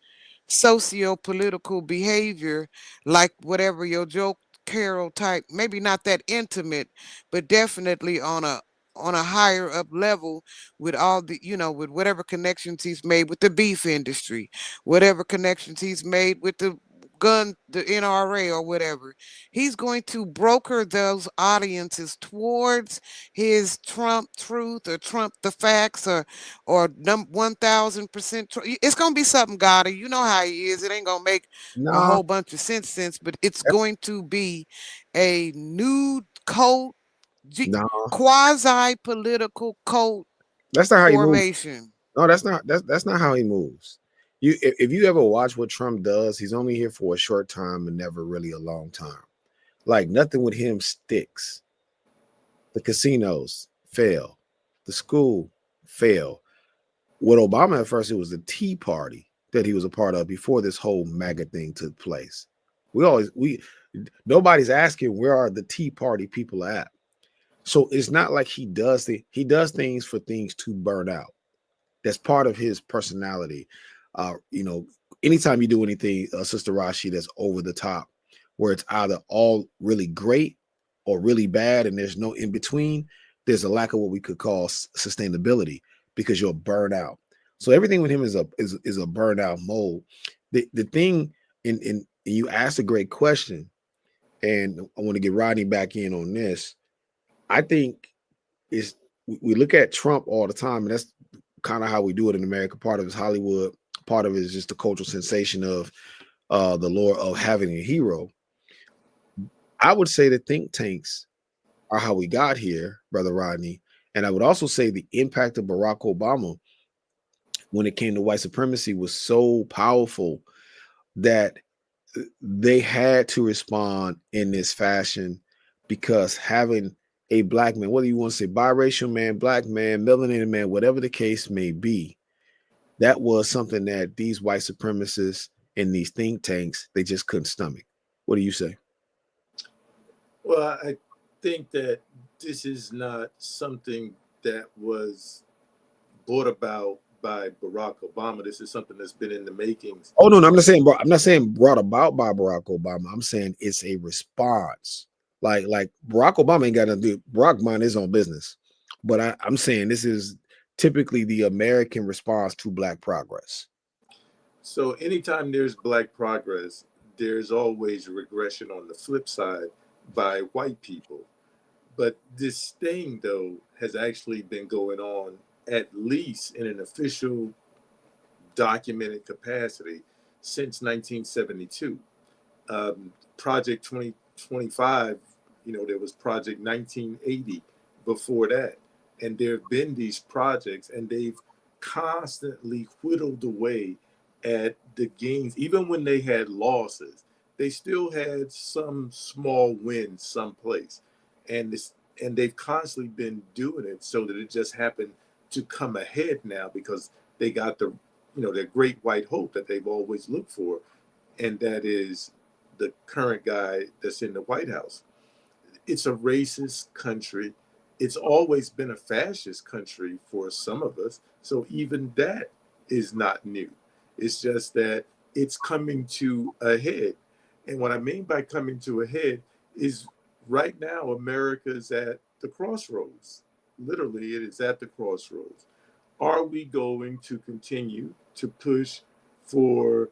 socio-political behavior, like whatever your joke Carol type, maybe not that intimate, but definitely on a higher up level with all the, with whatever connections he's made with the beef industry, whatever connections he's made with the NRA or whatever. He's going to broker those audiences towards his Trump truth or Trump the facts or 1000%. It's gonna be something, Gotti. You know how he is. It ain't gonna make a nah, whole bunch of sense, but it's going to be a new cult, nah. quasi political cult That's not how he moves. formation. No, that's not how he moves. If you ever watch what Trump does, he's only here for a short time and never really a long time. Like nothing with him sticks. The casinos fail. The school fail. With Obama at first, it was the Tea Party that he was a part of before this whole MAGA thing took place. We nobody's asking where are the Tea Party people at. So it's not like he does things for things to burn out. That's part of his personality. Anytime you do anything, Sister Rashi, that's over the top, where it's either all really great or really bad, and there's no in between, there's a lack of what we could call sustainability because you'll burn out. So everything with him is a burnout mode. The thing, and you asked a great question, and I want to get Rodney back in on this. I think is we look at Trump all the time, and that's kind of how we do it in America. Part of it is Hollywood, part of it is just the cultural sensation of the lore of having a hero. I would say the think tanks are how we got here, Brother Rodney. And I would also say the impact of Barack Obama when it came to white supremacy was so powerful that they had to respond in this fashion because having a black man, whether you want to say biracial man, black man, melanated man, whatever the case may be, that was something that these white supremacists in these think tanks, they just couldn't stomach. What do you say? Well, I think that this is not something that was brought about by Barack Obama. This is something that's been in the makings. Oh no, no, I'm not saying brought about by Barack Obama. I'm saying it's a response. Like Barack Obama ain't got nothing to do. Barack mind his own business. But I'm saying this is typically the American response to black progress. So anytime there's black progress, there's always regression on the flip side by white people. But this thing, though, has actually been going on at least in an official documented capacity since 1972. Project 2025, there was Project 1980 before that. And there have been these projects, and they've constantly whittled away at the gains. Even when they had losses, they still had some small wins someplace. And they've constantly been doing it so that it just happened to come ahead now because they got their great white hope that they've always looked for, and that is the current guy that's in the White House. It's a racist country. It's always been a fascist country for some of us. So even that is not new. It's just that it's coming to a head. And what I mean by coming to a head is right now, America is at the crossroads. Literally, it is at the crossroads. Are we going to continue to push for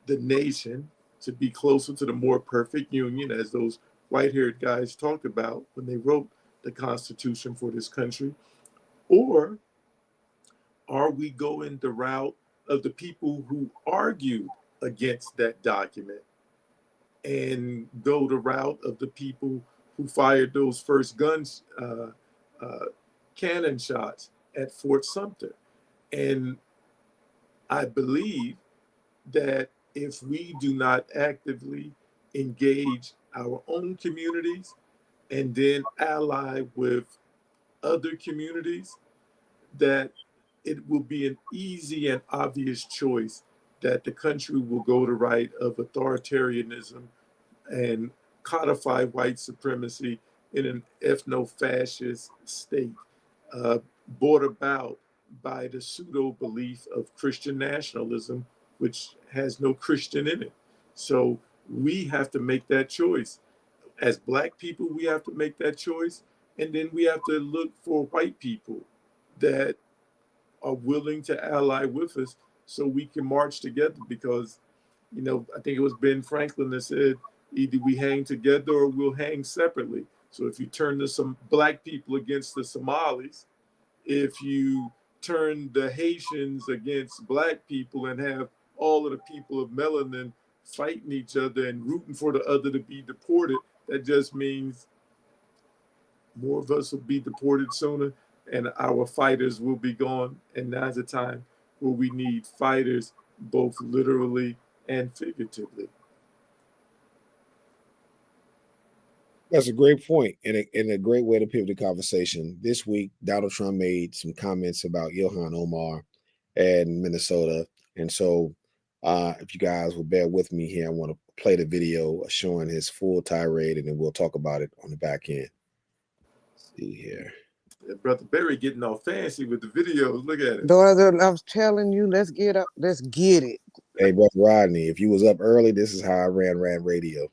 the nation to be closer to the more perfect union, as those white-haired guys talked about when they wrote the Constitution for this country? Or are we going the route of the people who argued against that document and go the route of the people who fired those first uh, cannon shots at Fort Sumter? And I believe that if we do not actively engage our own communities and then ally with other communities, that it will be an easy and obvious choice that the country will go the right of authoritarianism and codify white supremacy in an ethno-fascist state. brought about by the pseudo belief of Christian nationalism, which has no Christian in it. So we have to make that choice. As Black people, we have to make that choice. And then we have to look for white people that are willing to ally with us so we can march together. Because, you know, I think it was Ben Franklin that said, either we hang together or we'll hang separately. So if you turn some Black people against the Somalis, if you turn the Haitians against Black people and have all of the people of melanin fighting each other and rooting for the other to be deported, that just means more of us will be deported sooner and our fighters will be gone. And now's the time where we need fighters both literally and figuratively. That's a great point and a great way to pivot the conversation. This week, Donald Trump made some comments about Ilhan Omar and Minnesota. And so if you guys will bear with me here, I want to play the video showing his full tirade, and then we'll talk about it on the back end. Let's see here. Brother Barry getting all fancy with the videos. Look at it. Brother, I was telling you, let's get up. Let's get it. Hey, Brother Rodney, if you was up early, this is how I ran radio.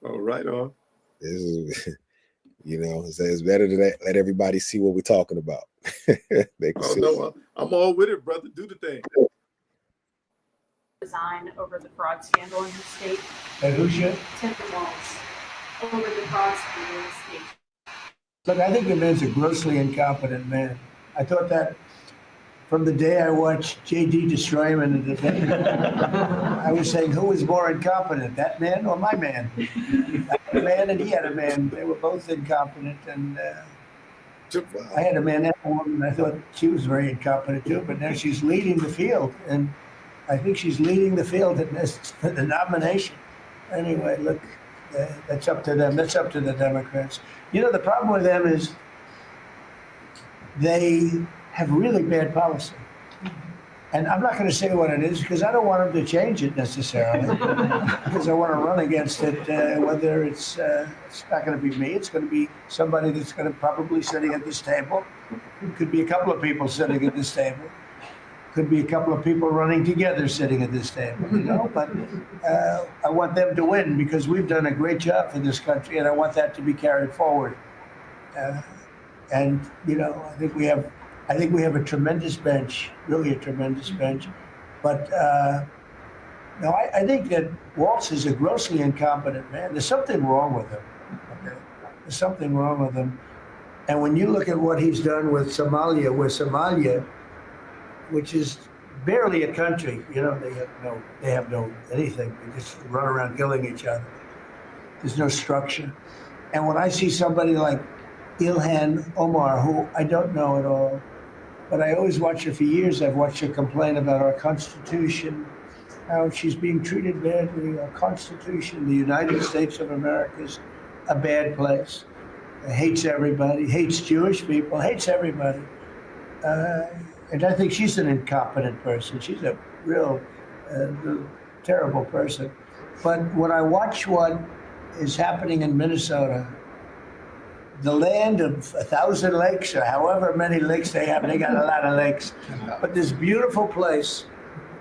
Oh, right on. This is, you know, it's better to let everybody see what we're talking about. They can see. No, I'm all with it, brother. Do the thing. Resign over the fraud scandal in his state. And who should? Tim Walz over the fraud scandal in his state. Look, I think the man's a grossly incompetent man. I thought that from the day I watched JD destroy him and the day I was saying, who was more incompetent, that man or my man? I had a man and he had a man. They were both incompetent. And I had a man and a woman. I thought she was very incompetent too, but now she's leading the field. And I think she's leading the field in the nomination. Anyway, look, that's up to them. That's up to the Democrats. You know, the problem with them is they have really bad policy. And I'm not going to say what it is because I don't want them to change it necessarily because I want to run against it, whether it's not going to be me, it's going to be somebody that's going to probably sitting at this table. It could be a couple of people sitting at this table. Could be a couple of people running together sitting at this table, you know, but I want them to win because we've done a great job for this country and I want that to be carried forward. And, you know, I think we have a tremendous bench, really a tremendous bench. But no, I think that Walz is a grossly incompetent man. There's something wrong with him. Okay? There's something wrong with him. And when you look at what he's done with Somalia, which is barely a country, you know, they have no anything. They just run around killing each other. There's no structure. And when I see somebody like Ilhan Omar, who I don't know at all, but I always watch her for years. I've watched her complain about our Constitution, how she's being treated badly. Our Constitution, the United States of America, is a bad place. It hates everybody, hates Jewish people, hates everybody. And I think she's an incompetent person. She's a real terrible person. But when I watch what is happening in Minnesota, the land of 1,000 lakes or however many lakes they have, they got a lot of lakes, but this beautiful place,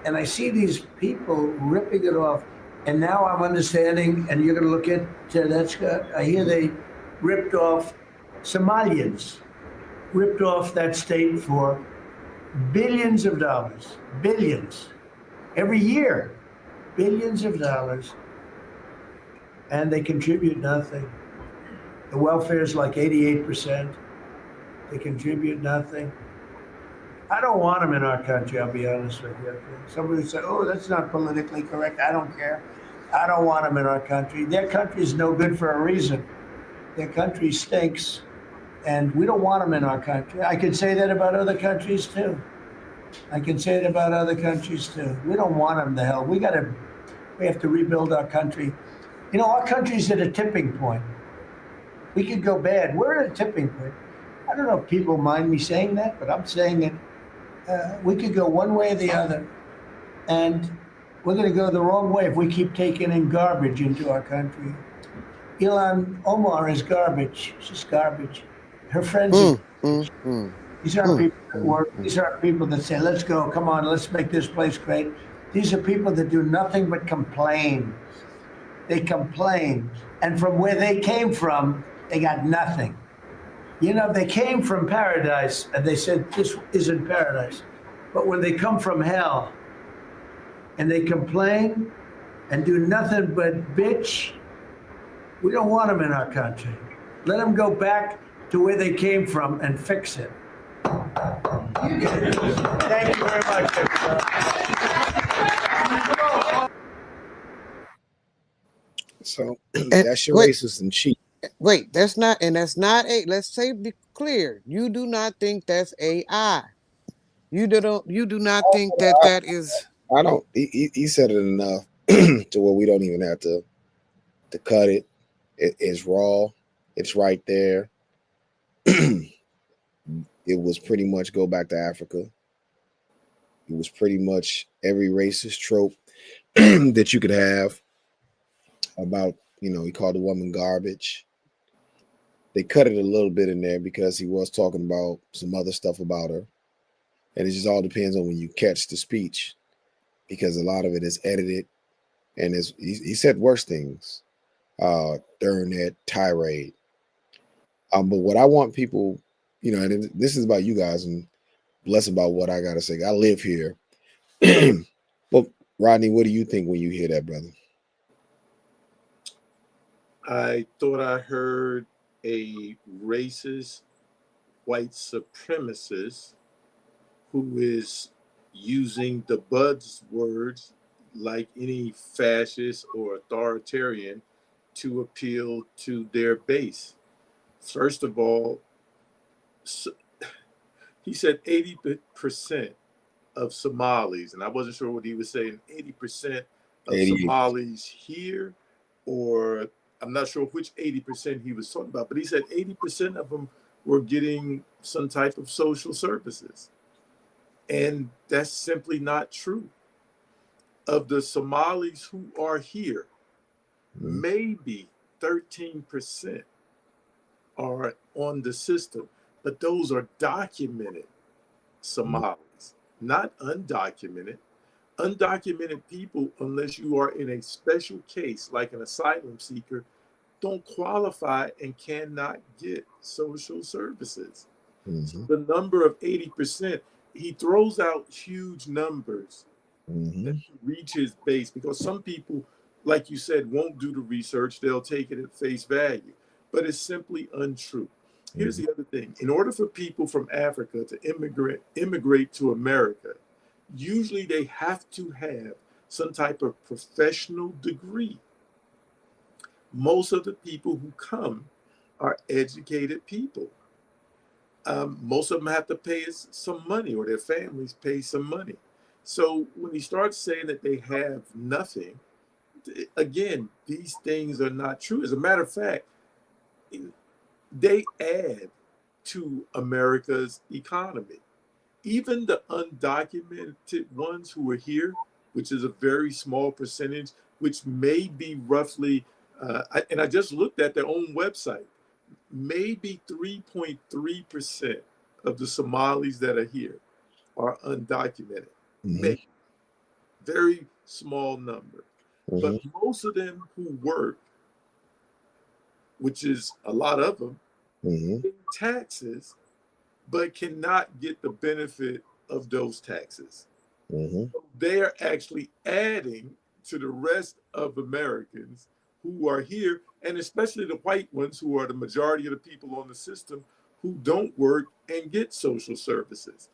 and I see these people ripping it off. And now I'm understanding, and you're gonna look at that, Scott, I hear they ripped off Somalians, ripped off that state for billions of dollars, billions, every year, billions of dollars, and they contribute nothing. The welfare is like 88%. They contribute nothing. I don't want them in our country, I'll be honest with you. Somebody would say, oh, that's not politically correct. I don't care. I don't want them in our country. Their country is no good for a reason. Their country stinks. And we don't want them in our country. I can say that about other countries too. I can say it about other countries too. We don't want them the hell. We have to rebuild our country. You know, our country's at a tipping point. We could go bad. We're at a tipping point. I don't know if people mind me saying that, but I'm saying it. We could go one way or the other. And we're going to go the wrong way if we keep taking in garbage into our country. Ilhan Omar is garbage. She's garbage. Her friends Mm-hmm. These aren't people that work. These aren't people that say, let's go, come on, let's make this place great. These are people that do nothing but complain. They complain. And from where they came from, they got nothing. You know, they came from paradise and they said, this isn't paradise. But when they come from hell and they complain and do nothing but bitch, we don't want them in our country. Let them go back to where they came from and fix it. Thank you very much, everybody. So And that's your wait, racist and cheat. wait, that's not, and that's not a, let's say, be clear. You do not think that's AI. You do not think that that is, I don't. He said it enough to where we don't even have to cut it. It's raw. It's right there. It was pretty much go back to Africa. It was pretty much every racist trope that you could have about, he called the woman garbage. They cut it a little bit in there because he was talking about some other stuff about her. And it just all depends on when you catch the speech, because a lot of it is edited. And he said worse things during that tirade. But what I want people, and this is about you guys and less about what I got to say. I live here. Well, Rodney, what do you think when you hear that, brother? I thought I heard a racist white supremacist who is using the buzzwords like any fascist or authoritarian to appeal to their base. First of all, he said 80% of Somalis, and I wasn't sure what he was saying, 80% of 88. Somalis here, or I'm not sure which 80% he was talking about, but he said 80% of them were getting some type of social services. And that's simply not true. Of the Somalis who are here, maybe 13% are on the system, but those are documented Somalis, not undocumented. Undocumented people, unless you are in a special case like an asylum seeker, don't qualify and cannot get social services. So the number of 80%, he throws out huge numbers that reach his base, because some people, like you said, won't do the research. They'll take it at face value, but it's simply untrue. Here's the other thing. In order for people from Africa to immigrate to America, usually they have to have some type of professional degree. Most of the people who come are educated people. Most of them have to pay us some money, or their families pay some money. So when he starts saying that they have nothing, again, these things are not true. As a matter of fact, they add to America's economy. Even the undocumented ones who are here, which is a very small percentage, which may be roughly, and I just looked at their own website, maybe 3.3% of the Somalis that are here are undocumented. Maybe. Very small number. But most of them who work, which is a lot of them, pay taxes, but cannot get the benefit of those taxes. So they're actually adding to the rest of Americans who are here, and especially the white ones, who are the majority of the people on the system who don't work and get social services.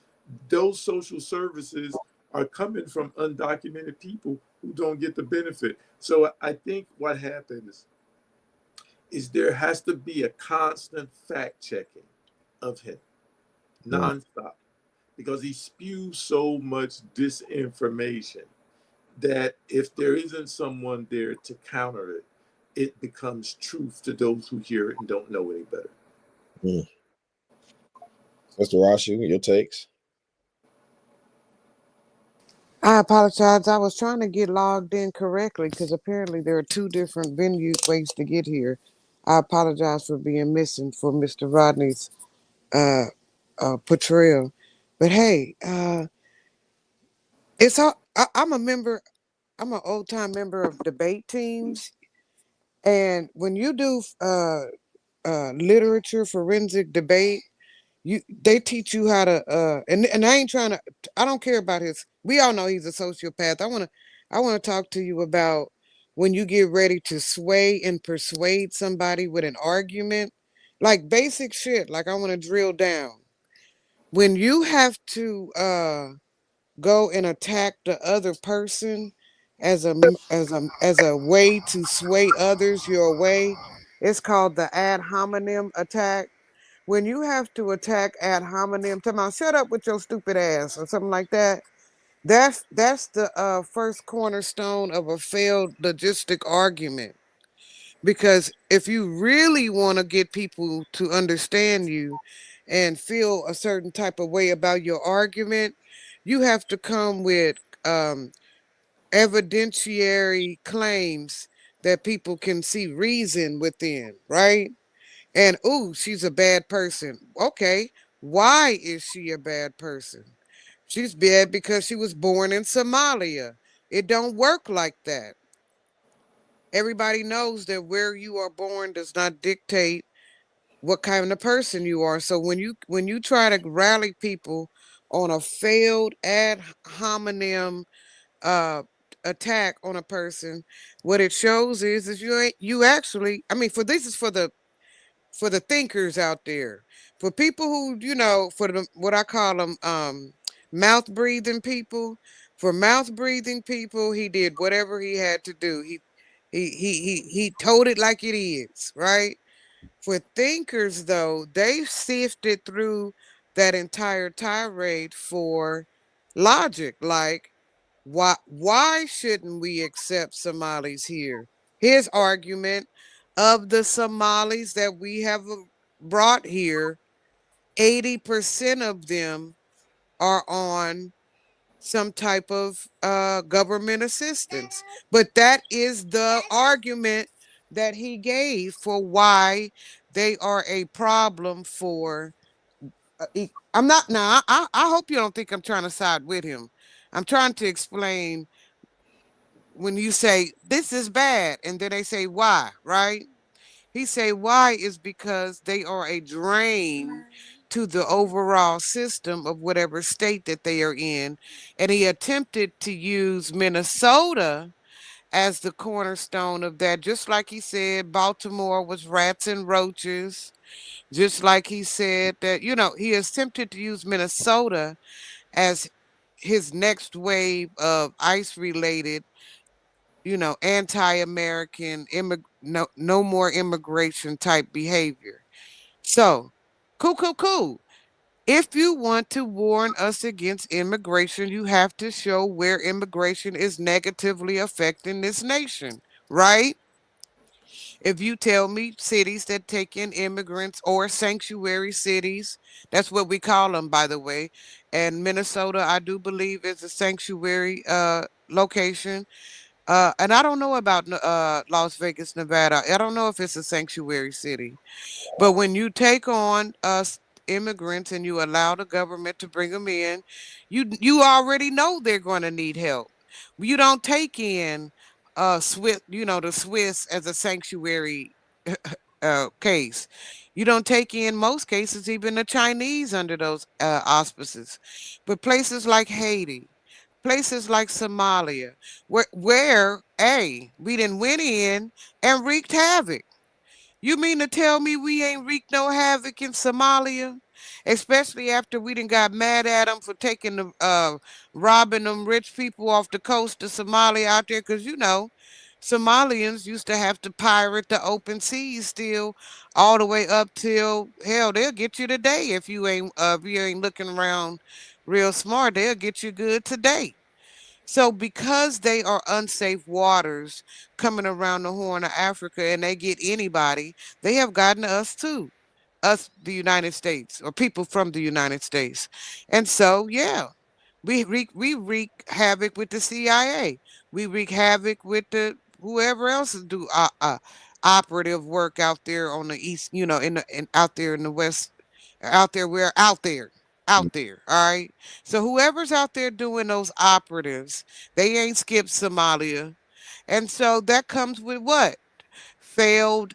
Those social services are coming from undocumented people who don't get the benefit. So I think what happens is there has to be a constant fact checking of him, nonstop, because he spews so much disinformation that if there isn't someone there to counter it, it becomes truth to those who hear it and don't know any better. Mr. Rashi, your takes? I apologize. I was trying to get logged in correctly because apparently there are two different ways to get here. I apologize for being missing for Mr. Rodney's uh, portrayal. But hey, it's all. I'm a member. I'm an old time member of debate teams, and when you do literature forensic debate, they teach you how to and I ain't trying to. I don't care about his. We all know he's a sociopath. I want to talk to you about when you get ready to sway and persuade somebody with an argument, like basic shit. Like I want to drill down when you have to go and attack the other person as a way to sway others your way. It's called the ad hominem attack. When you have to attack ad hominem, tell me, shut up with your stupid ass or something like that. That's the first cornerstone of a failed logistic argument. Because if you really want to get people to understand you and feel a certain type of way about your argument, you have to come with um, evidentiary claims that people can see reason within, right? And ooh, she's a bad person. Okay, why is she a bad person? She's bad because she was born in Somalia. It don't work like that. Everybody knows that where you are born does not dictate what kind of person you are. So when you try to rally people on a failed ad hominem uh attack on a person, what it shows is you actually, I mean, for this is for the thinkers out there, for people who, for the what I call them mouth breathing people. For mouth breathing people, he did whatever he had to do. He told it like it is, right? For thinkers, though, they sifted through that entire tirade for logic. Like, why shouldn't we accept Somalis here? His argument of the Somalis that we have brought here, 80% of them are on some type of government assistance. But that is the argument that he gave for why they are a problem for. I'm not now. I hope you don't think I'm trying to side with him. I'm trying to explain when you say this is bad, and then they say why, right? He say why is because they are a drain to the overall system of whatever state that they are in. And he attempted to use Minnesota as the cornerstone of that, just like he said Baltimore was rats and roaches, just like he said that, he attempted to use Minnesota as his next wave of ICE related, anti-American no more immigration type behavior. So, cool. If you want to warn us against immigration, you have to show where immigration is negatively affecting this nation, right? If you tell me cities that take in immigrants or sanctuary cities, that's what we call them, by the way. And Minnesota, I do believe, is a sanctuary location. And I don't know about Las Vegas, Nevada. I don't know if it's a sanctuary city. But when you take on immigrants and you allow the government to bring them in, you already know they're going to need help. You don't take in Swiss, the Swiss as a sanctuary case. You don't take in most cases even the Chinese under those auspices. But places like Haiti, places like Somalia, where we didn't went in and wreaked havoc. You mean to tell me we ain't wreaked no havoc in Somalia? Especially after we done got mad at them for taking the robbing them rich people off the coast of Somalia out there, because Somalians used to have to pirate the open seas still, all the way up till hell. They'll get you today if you ain't looking around real smart. They'll get you good today. So because they are unsafe waters coming around the Horn of Africa and they get anybody, they have gotten us too. Us, the United States, or people from the United States. And so, yeah, we wreak havoc with the CIA. We wreak havoc with the whoever else do operative work out there on the east, out there in the west out there. We're out there. All right. So whoever's out there doing those operatives, they ain't skipped Somalia. And so that comes with what? Failed,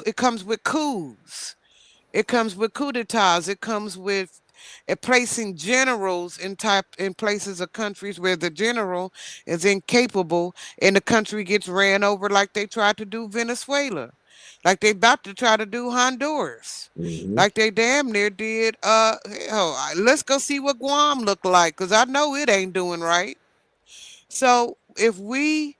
it comes with coups. It comes with coup d'etats. It comes with placing generals in places of countries where the general is incapable and the country gets ran over like they tried to do Venezuela, like they about to try to do Honduras, Mm-hmm. like they damn near did. Hell, let's go see what Guam looked like, because I know it ain't doing right. So if we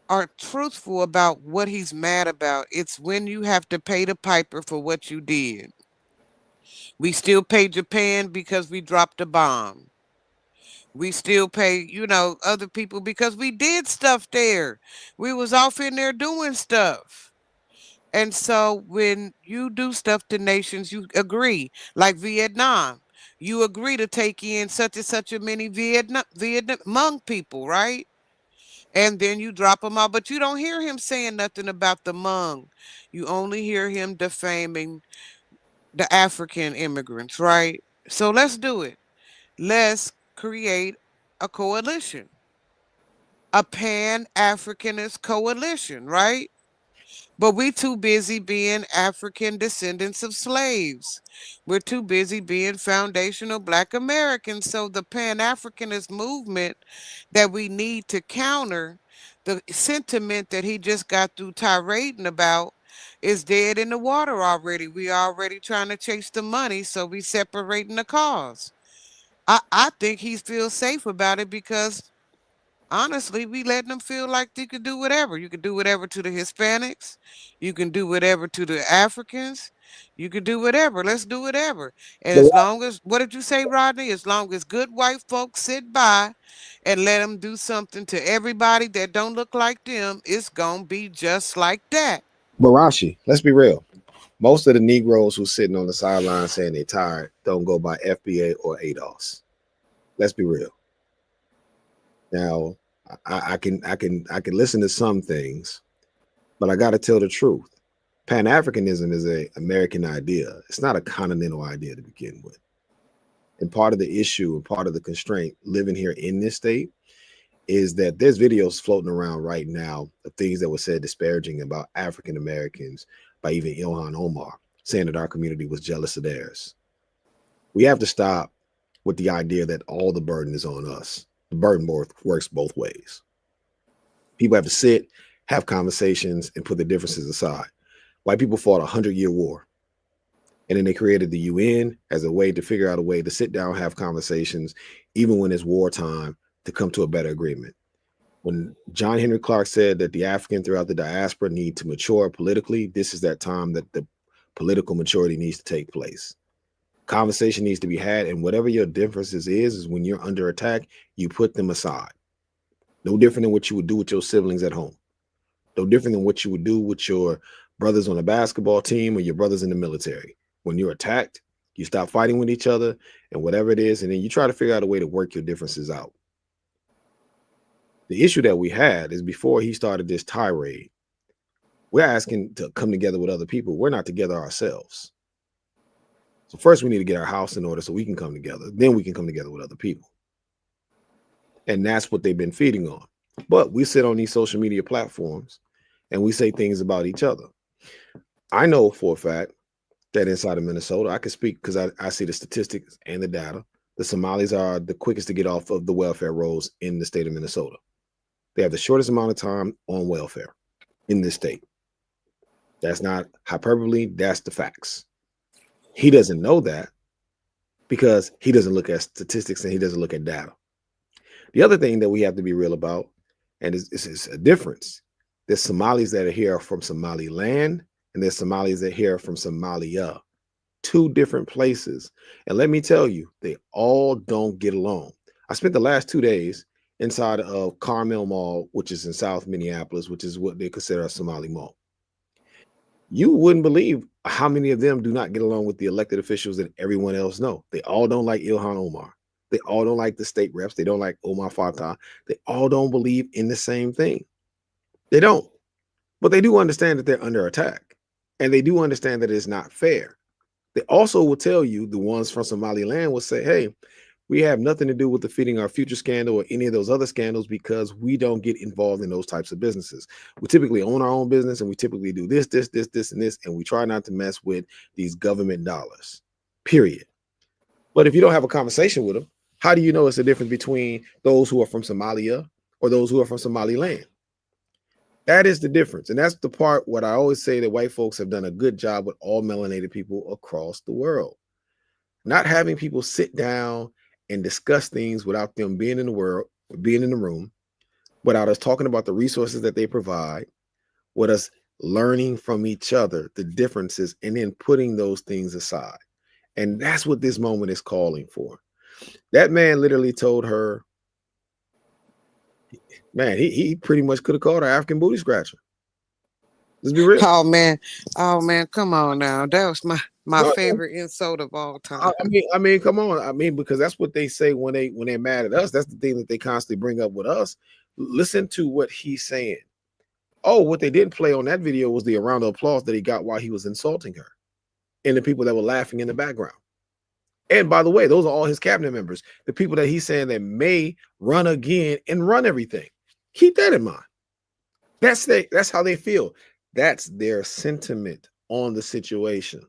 are truthful about what he's mad about, it's when you have to pay the piper for what you did. We still pay Japan because we dropped a bomb. We still pay, other people because we did stuff there. We was off in there doing stuff. And so when you do stuff to nations, you agree, like Vietnam. You agree to take in such and such a many Vietnam Hmong people, right? And then you drop them out, but you don't hear him saying nothing about the Hmong. You only hear him defaming the African immigrants, right? So let's do it. Let's create a coalition, a Pan-Africanist coalition, right? But we too busy being African descendants of slaves. We're too busy being foundational Black Americans. So the Pan-Africanist movement that we need to counter the sentiment that he just got through tirading about is dead in the water already. We already trying to chase the money, so we separating the cause. I think he feels safe about it because honestly, we letting them feel like they could do whatever. You can do whatever to the Hispanics. You can do whatever to the Africans. You can do whatever. Let's do whatever. And But as long as, what did you say, Rodney? As long as good white folks sit by and let them do something to everybody that don't look like them, it's going to be just like that. Rashi, let's be real. Most of the Negroes who sitting on the sideline saying they're tired don't go by FBA or ADOS. Let's be real. Now, I can listen to some things, but I got to tell the truth. Pan Africanism is an American idea. It's not a continental idea to begin with. And part of the issue and part of the constraint living here in this state is that there's videos floating around right now of things that were said disparaging about African Americans by even Ilhan Omar, saying that our community was jealous of theirs. We have to stop with the idea that all the burden is on us. The burden works both ways. People have to sit, have conversations, and put the differences aside. White people fought a 100-year war. And then they created the UN as a way to figure out a way to sit down, have conversations, even when it's wartime, to come to a better agreement. When John Henry Clark said that the African throughout the diaspora need to mature politically, this is that time that the political maturity needs to take place. Conversation needs to be had, and whatever your differences is when you're under attack, you put them aside. No different than what you would do with your siblings at home. No different than what you would do with your brothers on a basketball team or your brothers in the military. When you're attacked, you stop fighting with each other and whatever it is, and then you try to figure out a way to work your differences out. The issue that we had is before he started this tirade, we're asking to come together with other people. We're not together ourselves. So first we need to get our house in order so we can come together. Then we can come together with other people. And that's what they've been feeding on. But we sit on these social media platforms and we say things about each other. I know for a fact that inside of Minnesota, I can speak because I see the statistics and the data. The Somalis are the quickest to get off of the welfare rolls in the state of Minnesota. They have the shortest amount of time on welfare in this state. That's not hyperbole. That's the facts. He doesn't know that because he doesn't look at statistics and he doesn't look at data. The other thing that we have to be real about, and it's a difference. There's Somalis that are here from Somaliland, and there's Somalis that are here from Somalia. Two different places. And let me tell you, they all don't get along. I spent the last 2 days inside of Carmel Mall, which is in South Minneapolis, which is what they consider a Somali mall. You wouldn't believe how many of them do not get along with the elected officials that everyone else know. They all don't like Ilhan Omar. They all don't like the state reps. They don't like Omar Fatah. They all don't believe in the same thing. They don't. But they do understand that they're under attack. And they do understand that it's not fair. They also will tell you, the ones from Somaliland will say, hey, we have nothing to do with the Feeding Our Future scandal or any of those other scandals because we don't get involved in those types of businesses. We typically own our own business and we typically do this, and this, and we try not to mess with these government dollars, period. But if you don't have a conversation with them, how do you know it's the difference between those who are from Somalia or those who are from Somaliland? That is the difference. And that's the part what I always say that white folks have done a good job with all melanated people across the world. Not having people sit down and discuss things without them being in the world, being in the room, without us talking about the resources that they provide, with us learning from each other, the differences, and then putting those things aside. And that's what this moment is calling for. That man literally told her, man, he pretty much could have called her African booty scratcher. Let's be real. Oh man, come on now. That was my No, favorite insult of all time. I mean, come on. I mean, because that's what they say when they're mad at us. That's the thing that they constantly bring up with us. Listen to what he's saying. Oh, what they didn't play on that video was the round of applause that he got while he was insulting her, and the people that were laughing in the background. And by the way, those are all his cabinet members, the people that he's saying that may run again and run everything. Keep that in mind. That's how they feel. That's their sentiment on the situation.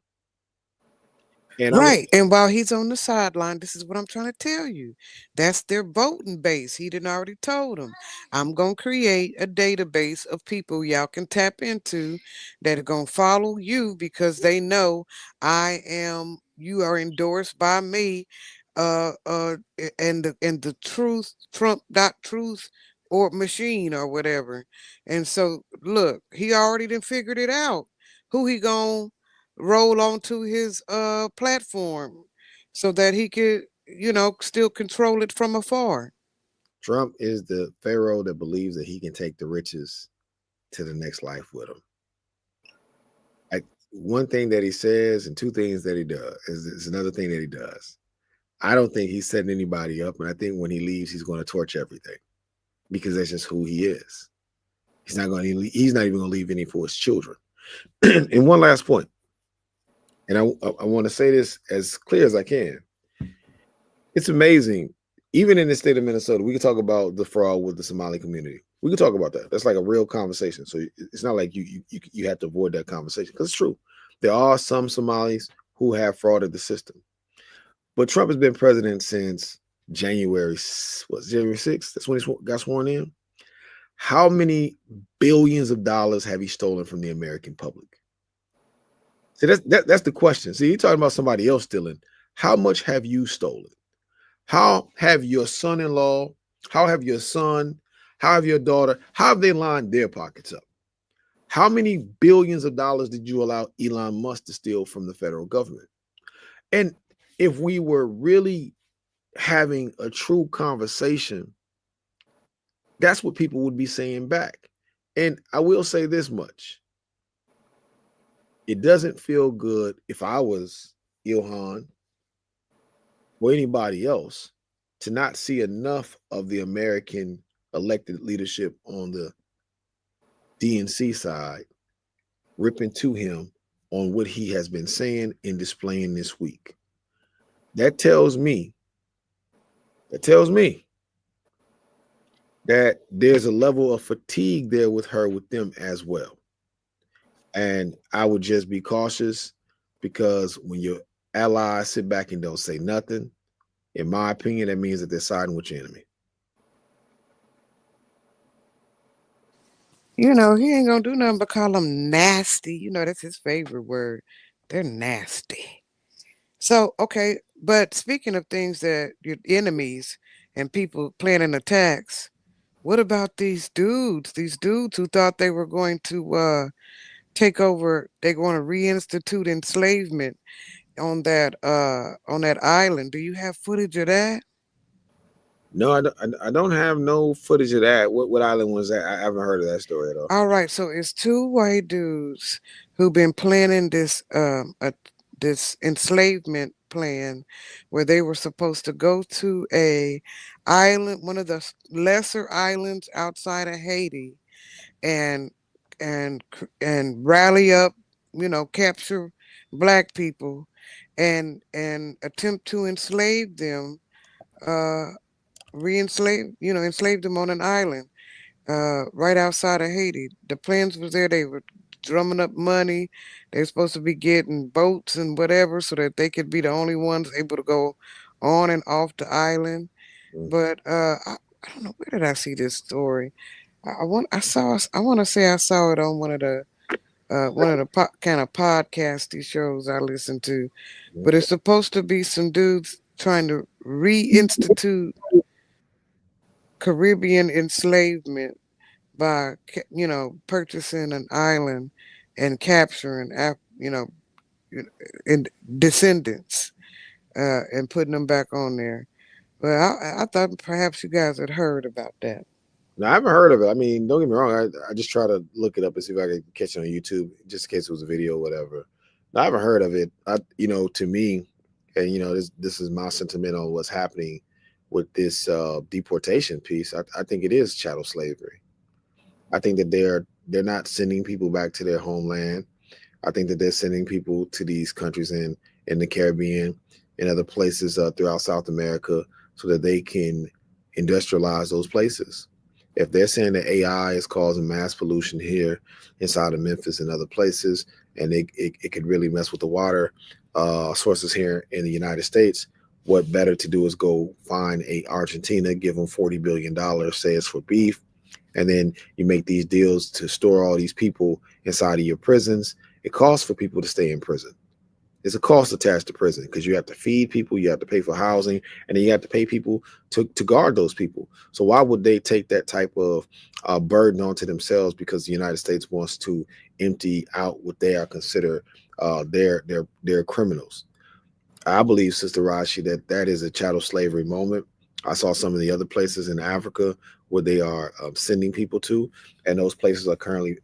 And Right. And while he's on the sideline, this is what I'm trying to tell you. That's their voting base. He didn't already told them. I'm going to create a database of people y'all can tap into that are going to follow you because they know you are endorsed by me. And the truth, Trump.truth or machine or whatever. And so look, he already done figured it out. Who he going to roll onto his platform so that he could, still control it from afar. Trump is the pharaoh that believes that he can take the riches to the next life with him. One thing that he says and two things that he does is another thing that he does. I don't think he's setting anybody up, and I think when he leaves, he's going to torch everything because that's just who he is. He's not even going to leave any for his children. And one last point, and I want to say this as clear as I can. It's amazing. Even in the state of Minnesota, we can talk about the fraud with the Somali community. We can talk about that. That's like a real conversation. So it's not like you have to avoid that conversation because it's true. There are some Somalis who have frauded the system. But Trump has been president since January 6th? That's when he got sworn in. How many billions of dollars have he stolen from the American public? See, that's the question. See, you're talking about somebody else stealing. How much have you stolen? How have your son-in-law, how have your son, how have your daughter, how have they lined their pockets up? How many billions of dollars did you allow Elon Musk to steal from the federal government? And if we were really having a true conversation, that's what people would be saying back. And I will say this much. It doesn't feel good if I was Ilhan or anybody else to not see enough of the American elected leadership on the DNC side ripping to him on what he has been saying and displaying this week. That tells me that there's a level of fatigue there with them as well. And I would just be cautious because when your allies sit back and don't say nothing, in my opinion, that means that they're siding with your enemy. He ain't gonna do nothing but call them nasty. That's his favorite word. They're nasty. So, okay, but speaking of things that your enemies and people planning attacks, what about these dudes? These dudes who thought they were going to take over, they're going to reinstitute enslavement on that island. Do you have footage of that? No, I don't have no footage of that. What island was that? I haven't heard of that story at all. All right, so it's two white dudes who've been planning this enslavement plan where they were supposed to go to a island, one of the lesser islands outside of Haiti, and and rally up, capture black people and attempt to enslave them, uh, enslave them on an island right outside of Haiti. The plans was there. They were drumming up money. They were supposed to be getting boats and whatever so that they could be the only ones able to go on and off the island. Mm. But I don't know, where did I see this story? I want to say I saw it on one of the kind of podcasty shows I listen to. But Okay. it's supposed to be some dudes trying to reinstitute Caribbean enslavement by purchasing an island and capturing and descendants and putting them back on there. But I thought perhaps you guys had heard about that. Now, I haven't heard of it. I mean, don't get me wrong. I just try to look it up and see if I can catch it on YouTube, just in case it was a video or whatever. Now, I haven't heard of it. To me, and this is my sentiment on what's happening with this deportation piece. I think it is chattel slavery. I think that they're not sending people back to their homeland. I think that they're sending people to these countries in the Caribbean and other places throughout South America so that they can industrialize those places. If they're saying that AI is causing mass pollution here inside of Memphis and other places, and it could really mess with the water sources here in the United States, what better to do is go find a Argentina, give them $40 billion, say it's for beef, and then you make these deals to store all these people inside of your prisons. It costs for people to stay in prison. There's a cost attached to prison because you have to feed people, you have to pay for housing, and then you have to pay people to guard those people. So why would they take that type of burden onto themselves because the United States wants to empty out what they are considered their criminals? I believe, Sister Rashi, that is a chattel slavery moment. I saw some of the other places in Africa where they are sending people to, and those places are currently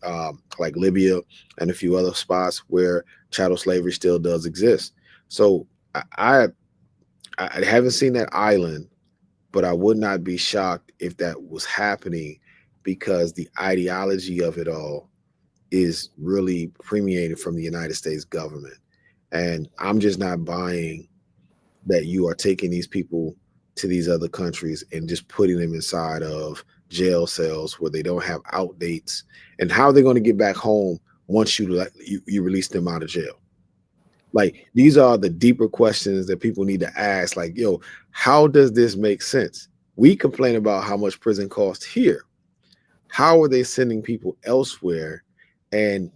like Libya and a few other spots where chattel slavery still does exist. So I haven't seen that island, but I would not be shocked if that was happening because the ideology of it all is really permeated from the United States government. And I'm just not buying that you are taking these people to these other countries and just putting them inside of jail cells where they don't have out dates, and how they're going to get back home once you release them out of jail. Like, these are the deeper questions that people need to ask. Like, yo, how does this make sense? We complain about how much prison costs here. How are they sending people elsewhere? And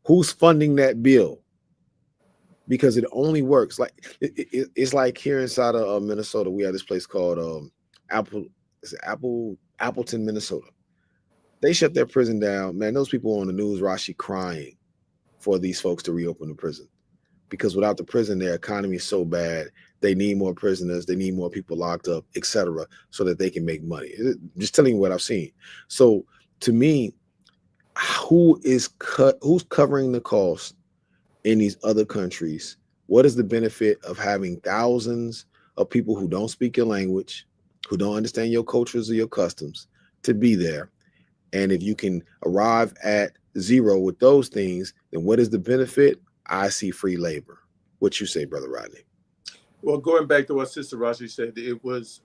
who's funding that bill? Because it only works it's like here inside of Minnesota. We have this place called Appleton, Minnesota. They shut their prison down. Man, those people on the news, Rashi, crying for these folks to reopen the prison, because without the prison, their economy is so bad. They need more prisoners. They need more people locked up, etc., so that they can make money. Just telling you what I've seen. So to me, who's covering the cost in these other countries? What is the benefit of having thousands of people who don't speak your language, who don't understand your cultures or your customs, to be there? And if you can arrive at zero with those things, then what is the benefit? I see free labor. What you say, Brother Rodney? Well, going back to what Sister Rashi said, it was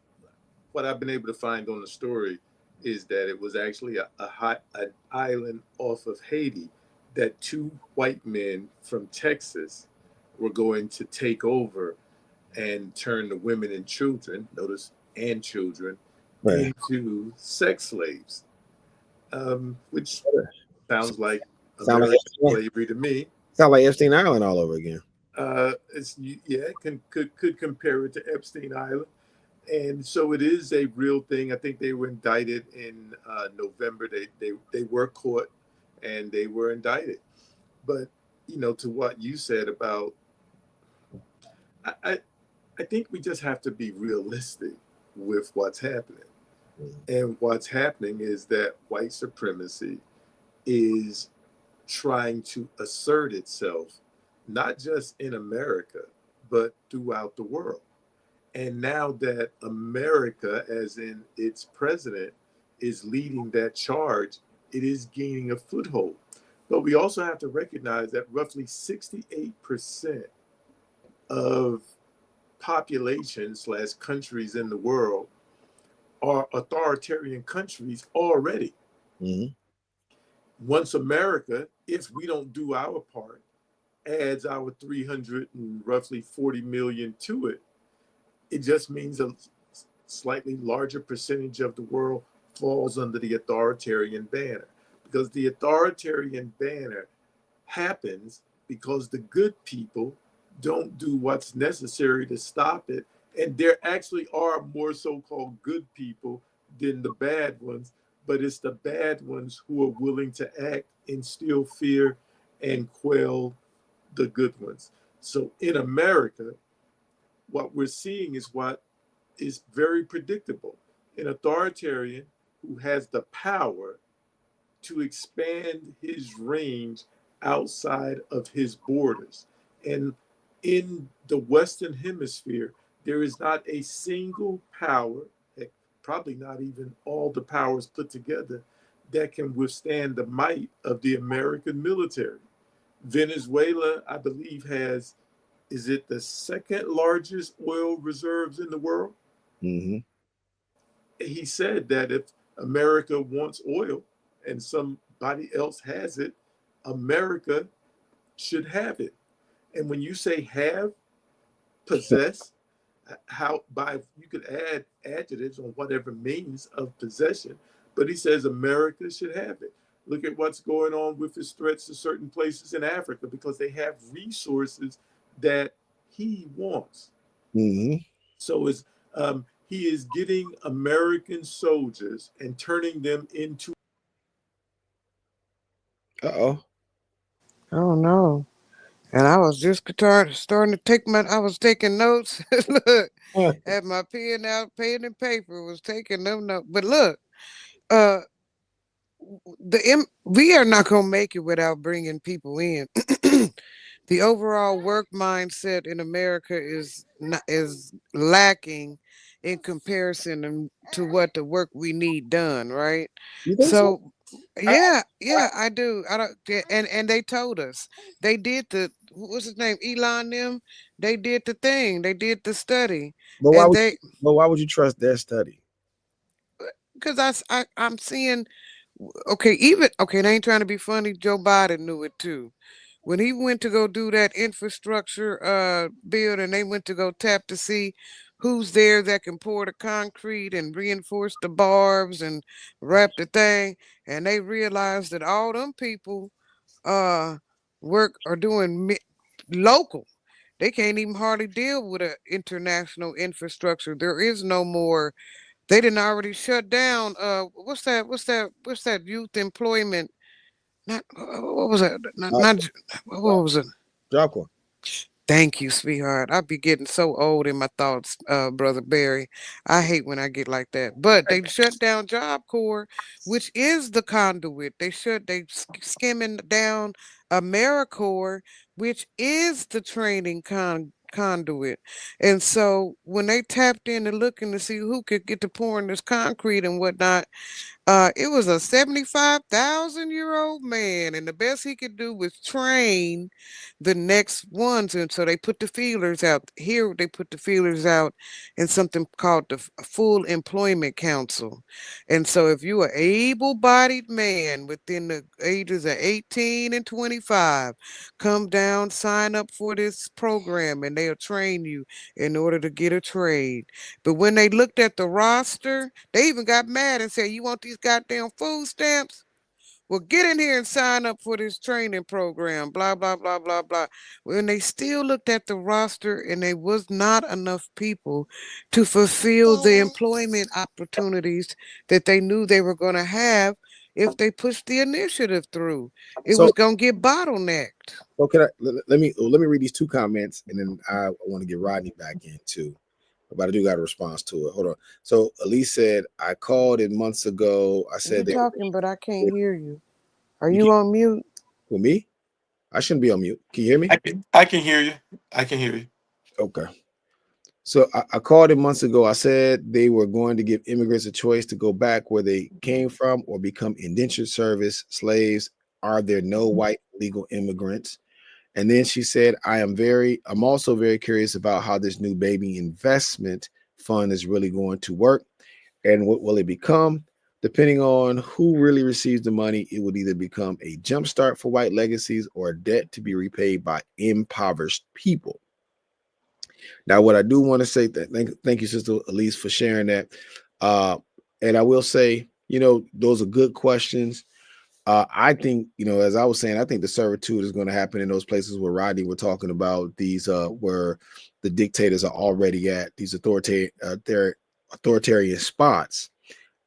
what I've been able to find on the story is that it was actually an island off of Haiti that two white men from Texas were going to take over and turn the women and children, notice, and children, Right. into sex slaves, which sounds like Sound like American slavery to me. Sound like Epstein Island all over again. Could compare it to Epstein Island. And so it is a real thing. I think they were indicted in November. They were caught and they were indicted. But, to what you said about, I think we just have to be realistic with what's happening. And what's happening is that white supremacy is trying to assert itself, not just in America, but throughout the world. And now that America, as in its president, is leading that charge, it is gaining a foothold. But we also have to recognize that roughly 68% of population/countries in the world are authoritarian countries already. Mhm. Once America, if we don't do our part, adds our 300 and roughly 40 million to it, it just means a slightly larger percentage of the world falls under the authoritarian banner. Because the authoritarian banner happens because the good people don't do what's necessary to stop it. And there actually are more so-called good people than the bad ones, but it's the bad ones who are willing to act, instill fear, and quell the good ones. So in America, what we're seeing is what is very predictable. An authoritarian who has the power to expand his range outside of his borders. And in the Western Hemisphere, there is not a single power, probably not even all the powers put together, that can withstand the might of the American military. Venezuela, I believe, has, is it the second largest oil reserves in the world? Mhm. He said that if America wants oil and somebody else has it, America should have it. And when you say have, possess, how by you could add adjectives on whatever means of possession, but he says America should have it. Look at what's going on with his threats to certain places in Africa because they have resources that he wants. Mhm. So it's he is getting American soldiers and turning them into. Uh-oh. Oh no. And I was just starting to take I was taking notes. Look, had my pen and paper, was taking them notes. But look, uh, we are not gonna make it without bringing people in. The overall work mindset in America is lacking in comparison to what the work we need done, right? You think so? So yeah, I do. I don't and they told us. They did what's his name? Elon them. They did the thing. They did the study. But why And would but why would you trust their study? because I'm seeing okay, they ain't trying to be funny. Joe Biden knew it too. When he went to go do that infrastructure build and they went to go tap to see who's there that can pour the concrete and reinforce the barbs and wrap the thing, and they realized that all them people uh work are doing local. They can't even hardly deal with an international infrastructure. There is no more. They didn't already shut down what's that youth employment, not what was that? Uh, What was it? Job Corps. Thank you, sweetheart. I be getting so old in my thoughts, Brother Barry. I hate when I get like that. But they shut down Job Corps, which is the conduit. They skimming down AmeriCorps, which is the training conduit. And so when they tapped in and looking to see who could get to pouring this concrete and whatnot, it was a 75,000-year-old man, and the best he could do was train the next ones. And so they put the feelers out. Here they put the feelers out in something called the Full Employment Council. And so if you're an able-bodied man within the ages of 18 and 25, come down, sign up for this program, and they'll train you in order to get a trade. But when they looked at the roster, they even got mad and said, "You want these goddamn food stamps? Well, get in here and sign up for this training program." Blah blah blah blah blah. When they still looked at the roster, and there was not enough people to fulfill the employment opportunities that they knew they were going to have if they pushed the initiative through. It So was going to get bottlenecked. can let me read these two comments and then I want to get Rodney back in too. But I do got a response to it. Hold on. So Elise said, I called it months ago. I You're said they talking, but I can't hear you. Are you you can on mute? with me? I shouldn't be on mute. Can you hear me? I can hear you. I can hear you. Okay. So I called it months ago. I said they were going to give immigrants a choice to go back where they came from or become indentured service slaves Are there no white legal immigrants? And then she said, I'm also very curious about how this new baby investment fund is really going to work and what will it become? Depending on who really receives the money, it would either become a jumpstart for white legacies or a debt to be repaid by impoverished people. Now, what I do want to say, thank you, Sister Elise, for sharing that. And I will say, those are good questions. I think, as I was saying, I think the servitude is going to happen in those places where Rodney were talking about, these where the dictators are already at, these authoritarian spots.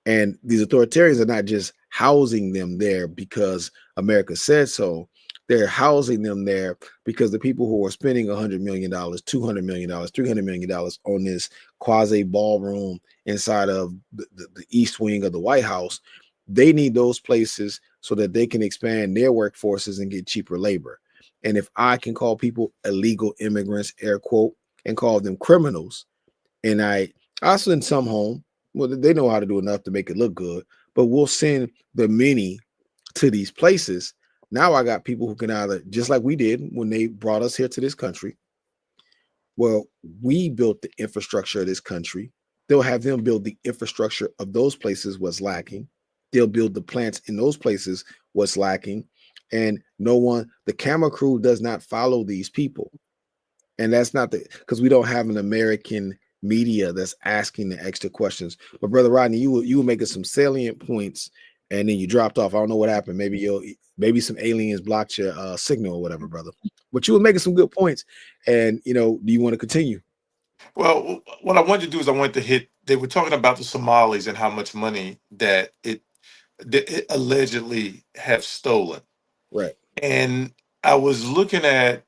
And these authoritarians are not just housing them there because America said so. They're housing them there because the people who are spending $100 million, $200 million, $300 million on this quasi ballroom inside of the East Wing of the White House, they need those places so that they can expand their workforces and get cheaper labor. And if I can call people illegal immigrants, air quote, and call them criminals, and I'll send some home. Well, they know how to do enough to make it look good, but we'll send the many to these places. Now I got people who can either, just like we did when they brought us here to this country, well, we built the infrastructure of this country. They'll have them build the infrastructure of those places what's lacking. They'll build the plants in those places what's lacking. And the camera crew does not follow these people. And that's not because we don't have an American media that's asking the extra questions. But Brother Rodney, you were making some salient points and then you dropped off. I don't know what happened. Maybe some aliens blocked your signal or whatever, brother. But you were making some good points. And do you want to continue? Well, what I wanted to do is I wanted to hit. They were talking about the Somalis and how much money that it allegedly have stolen. Right. And I was looking at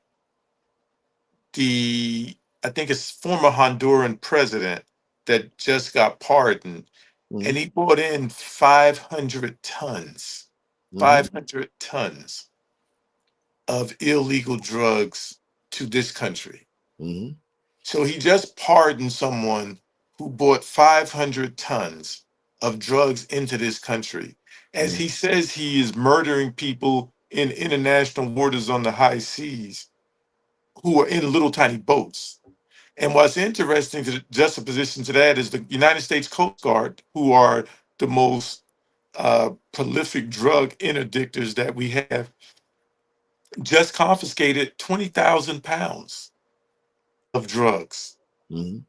I think it's former Honduran president that just got pardoned, and he brought in 500 tons, 500 tons of illegal drugs to this country. Mm-hmm. So he just pardoned someone who brought 500 tons of drugs into this country. As he says, he is murdering people in international waters on the high seas who are in little tiny boats. And what's interesting to the juxtaposition to that is the United States Coast Guard, who are the most prolific drug interdictors that we have, just confiscated 20,000 pounds of drugs. Mm-hmm.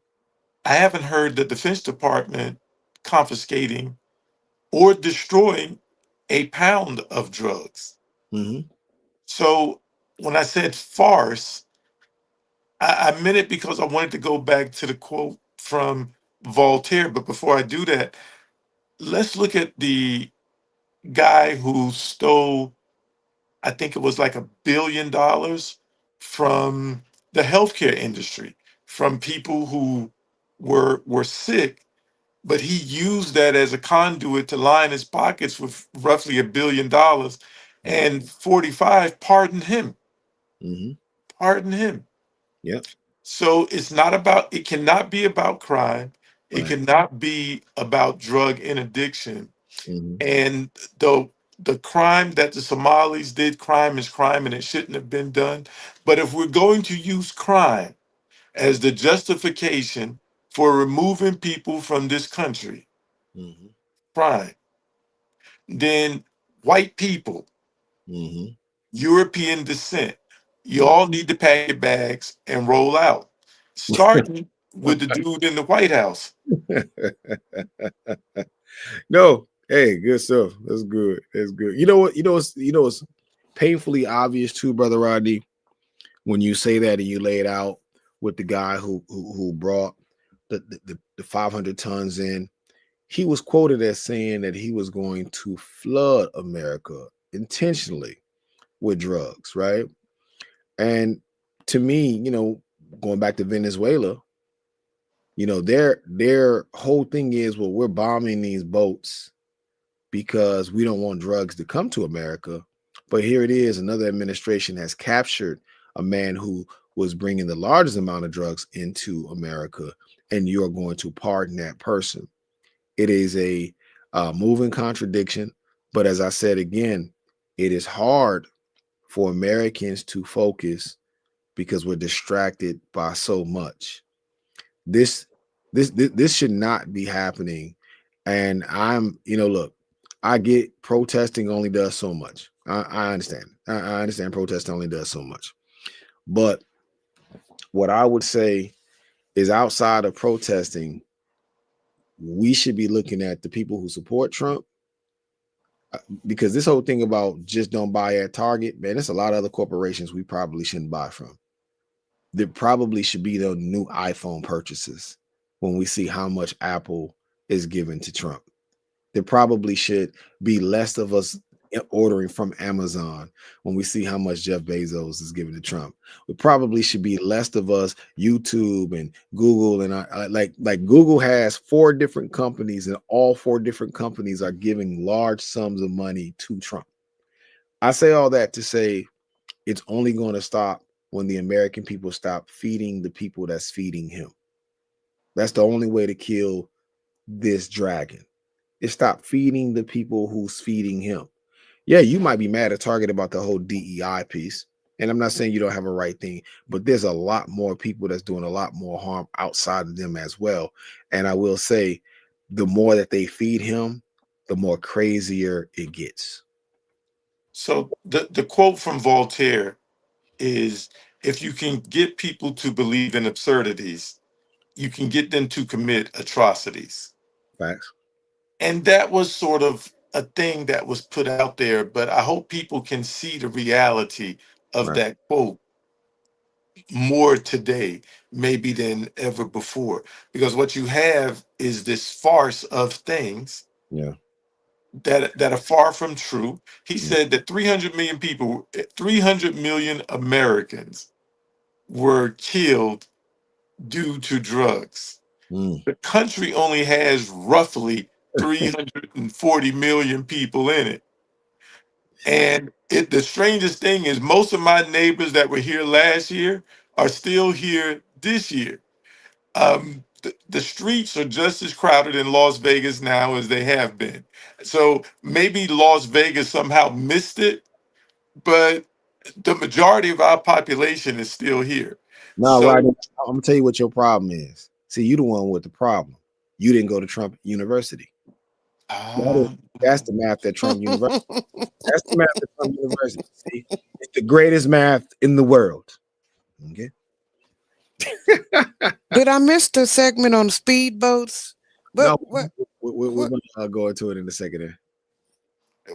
I haven't heard the Defense Department confiscating or destroying a pound of drugs. Mm-hmm. So when I said farce, I meant it because I wanted to go back to the quote from Voltaire. But before I do that, let's look at the guy who stole, I think it was like $1 billion from the healthcare industry, from people who were sick, but he used that as a conduit to line his pockets with roughly $1 billion. And 45 pardoned him. Mm-hmm. Pardon him. Yep. So it cannot be about crime. It Right. cannot be about drug interdiction. Mm-hmm. And the crime that the Somalis did, crime is crime and it shouldn't have been done. But if we're going to use crime as the justification for removing people from this country, Mm-hmm. crime, then white people, Mm-hmm. European descent, you all need to pack your bags and roll out, starting with the dude in the White House. No, hey, good stuff. That's good. That's good. You know what? It's painfully obvious too, Brother Rodney, when you say that and you lay it out with the guy who brought the 500 tons in. He was quoted as saying that he was going to flood America intentionally with drugs, right? And to me, going back to Venezuela, their whole thing is, well, we're bombing these boats because we don't want drugs to come to America. But here it is, another administration has captured a man who was bringing the largest amount of drugs into America, and you're going to pardon that person. It is a moving contradiction. But as I said again, It is hard for Americans to focus because we're distracted by so much. This this should not be happening. And look, I get protesting only does so much. I understand. I understand protesting only does so much. But what I would say is outside of protesting, we should be looking at the people who support Trump, because this whole thing about just don't buy at Target, man, there's a lot of other corporations we probably shouldn't buy from. There probably should be the new iPhone purchases when we see how much Apple is given to Trump. There probably should be less of us ordering from Amazon when we see how much Jeff Bezos is giving to Trump. We probably should be less of us YouTube and Google, and like Google has 4 different companies, and all 4 different companies are giving large sums of money to Trump. I say all that to say it's only going to stop when the American people stop feeding the people that's feeding him. That's the only way to kill this dragon. Is stop feeding the people who's feeding him. Yeah, you might be mad at Target about the whole DEI piece. And I'm not saying you don't have a right thing, but there's a lot more people that's doing a lot more harm outside of them as well. And I will say, the more that they feed him, the more crazier it gets. So the quote from Voltaire is, if you can get people to believe in absurdities, you can get them to commit atrocities. Facts. And that was sort of a thing that was put out there, but I hope people can see the reality of Right. that quote more today, maybe than ever before. Because what you have is this farce of things Yeah. that are far from true. He Mm. said that 300 million people, 300 million Americans were killed due to drugs. Mm. The country only has roughly 340 million people in it. And the strangest thing is, most of my neighbors that were here last year are still here this year. The streets are just as crowded in Las Vegas now as they have been. So maybe Las Vegas somehow missed it, but the majority of our population is still here. No, right. So I'm gonna tell you what your problem is. See, you the one with the problem. You didn't go to Trump University. That's the math at Trump University. That's the math at Trump University. See, it's the greatest math in the world. Okay. Did I miss the segment on speedboats? No, What? we're gonna go into it in a second. There.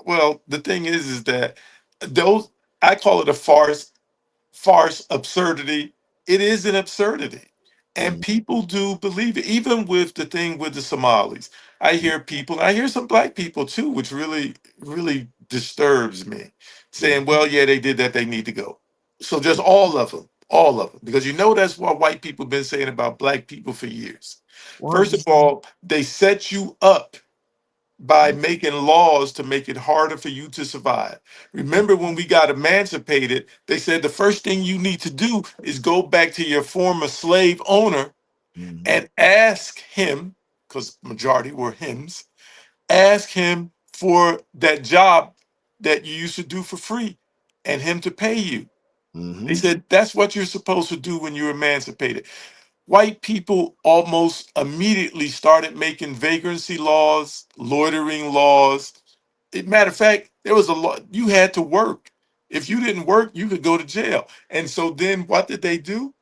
well, the thing is that those, I call it a farce absurdity. It is an absurdity. And Mm. people do believe it. Even with the thing with the Somalis, I hear people, I hear some black people too, which really, really disturbs me, saying, well, yeah, they did that, they need to go. So just all of them. Because that's what white people have been saying about black people for years. First of all, they set you up by making laws to make it harder for you to survive. Remember, when we got emancipated, they said the first thing you need to do is go back to your former slave owner Mm-hmm. and ask him, because majority were hims, ask him for that job that you used to do for free and him to pay you. Mm-hmm. They said that's what you're supposed to do when you're emancipated. White people almost immediately started making vagrancy laws, loitering laws. Matter of fact, there was a law, you had to work. If you didn't work, you could go to jail. And so then what did they do?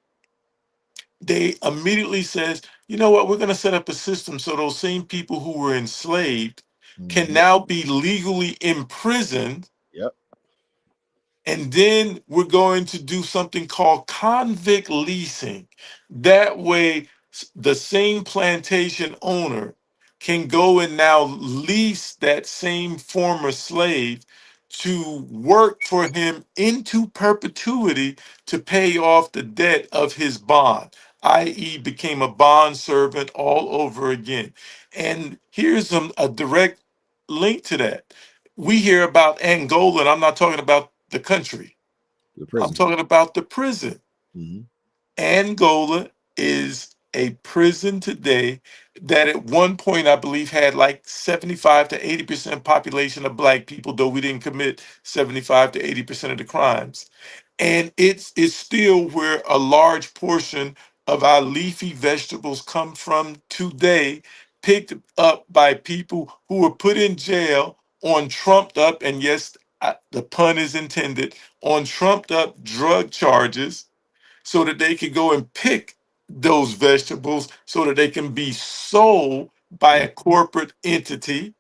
They immediately says, you know what, we're going to set up a system so those same people who were enslaved can Mm-hmm. now be legally imprisoned. Yep. And then we're going to do something called convict leasing. That way, the same plantation owner can go and now lease that same former slave to work for him into perpetuity to pay off the debt of his bond, i.e., became a bond servant all over again. And here's a direct link to that. We hear about Angola, and I'm not talking about the country. The I'm prison. talking about the prison. Mm-hmm. Angola is a prison today that at one point I believe had like 75 to 80% population of black people, though we didn't commit 75 to 80% of the crimes. And it's still where a large portion of our leafy vegetables come from today, picked up by people who were put in jail on trumped up, and yes, the pun is intended, on trumped up drug charges, so that they could go and pick those vegetables so that they can be sold by a corporate entity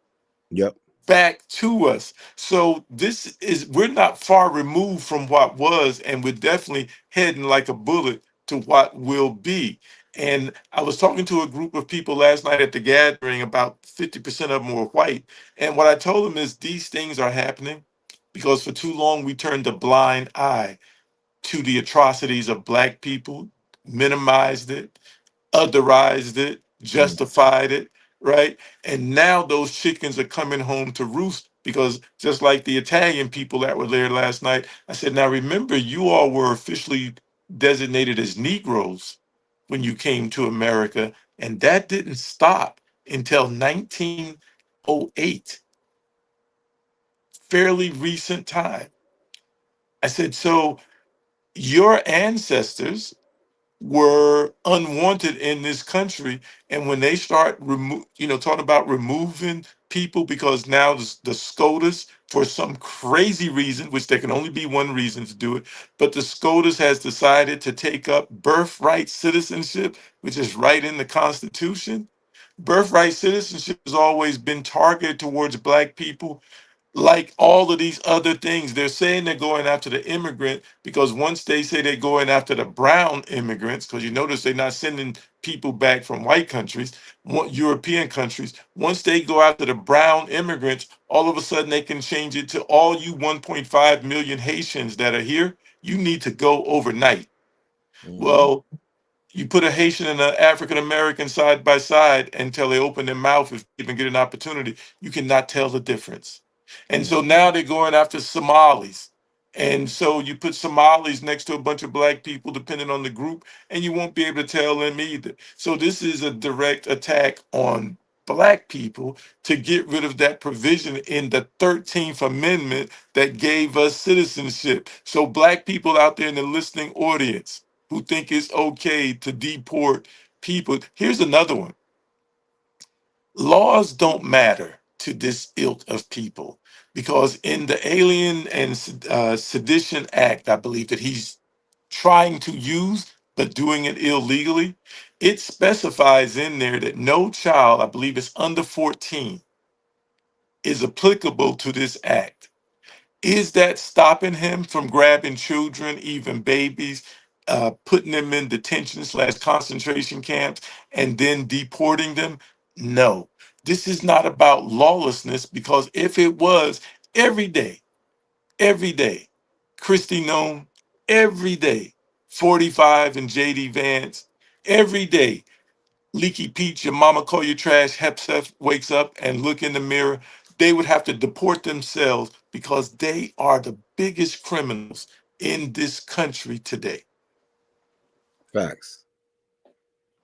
Yep. back to us. So this is, we're not far removed from what was, and we're definitely heading like a bullet to what will be. And I was talking to a group of people last night at the gathering. About 50% of them were white. And what I told them is these things are happening because for too long we turned a blind eye to the atrocities of black people, minimized it, otherized it, justified it, right? And now those chickens are coming home to roost because just like the Italian people that were there last night, I said, now remember, you all were officially designated as Negroes when you came to America, and that didn't stop until 1908, fairly recent time. I said, so your ancestors were unwanted in this country, and when they start talking about removing people because now the SCOTUS, for some crazy reason, which there can only be one reason to do it, but the SCOTUS has decided to take up birthright citizenship, which is right in the Constitution. Birthright citizenship has always been targeted towards black people, like all of these other things. They're saying they're going after the immigrant because once they say they're going after the brown immigrants, because you notice they're not sending people back from white countries, European countries. Once they go after the brown immigrants, all of a sudden they can change it to all you 1.5 million Haitians that are here, you need to go overnight. Well, you put a Haitian and an African American side by side until they open their mouth, if you even get an opportunity, you cannot tell the difference. And so now they're going after Somalis. And so you put Somalis next to a bunch of black people, depending on the group, and you won't be able to tell them either. So this is a direct attack on black people to get rid of that provision in the 13th Amendment that gave us citizenship. So black people out there in the listening audience who think it's okay to deport people. Here's another one. Laws don't matter to this ilk of people because in the Alien and Sedition Act, I believe that he's trying to use, but doing it illegally, it specifies in there that no child, I believe it's under 14, is applicable to this act. Is that stopping him from grabbing children, even babies, putting them in detention/concentration camps, and then deporting them? No. This is not about lawlessness, because if it was, every day, Christy Nome, every day, 45 and JD Vance, every day, Leaky Peach, your mama call you trash, Hepsef wakes up and look in the mirror, they would have to deport themselves because they are the biggest criminals in this country today. Facts.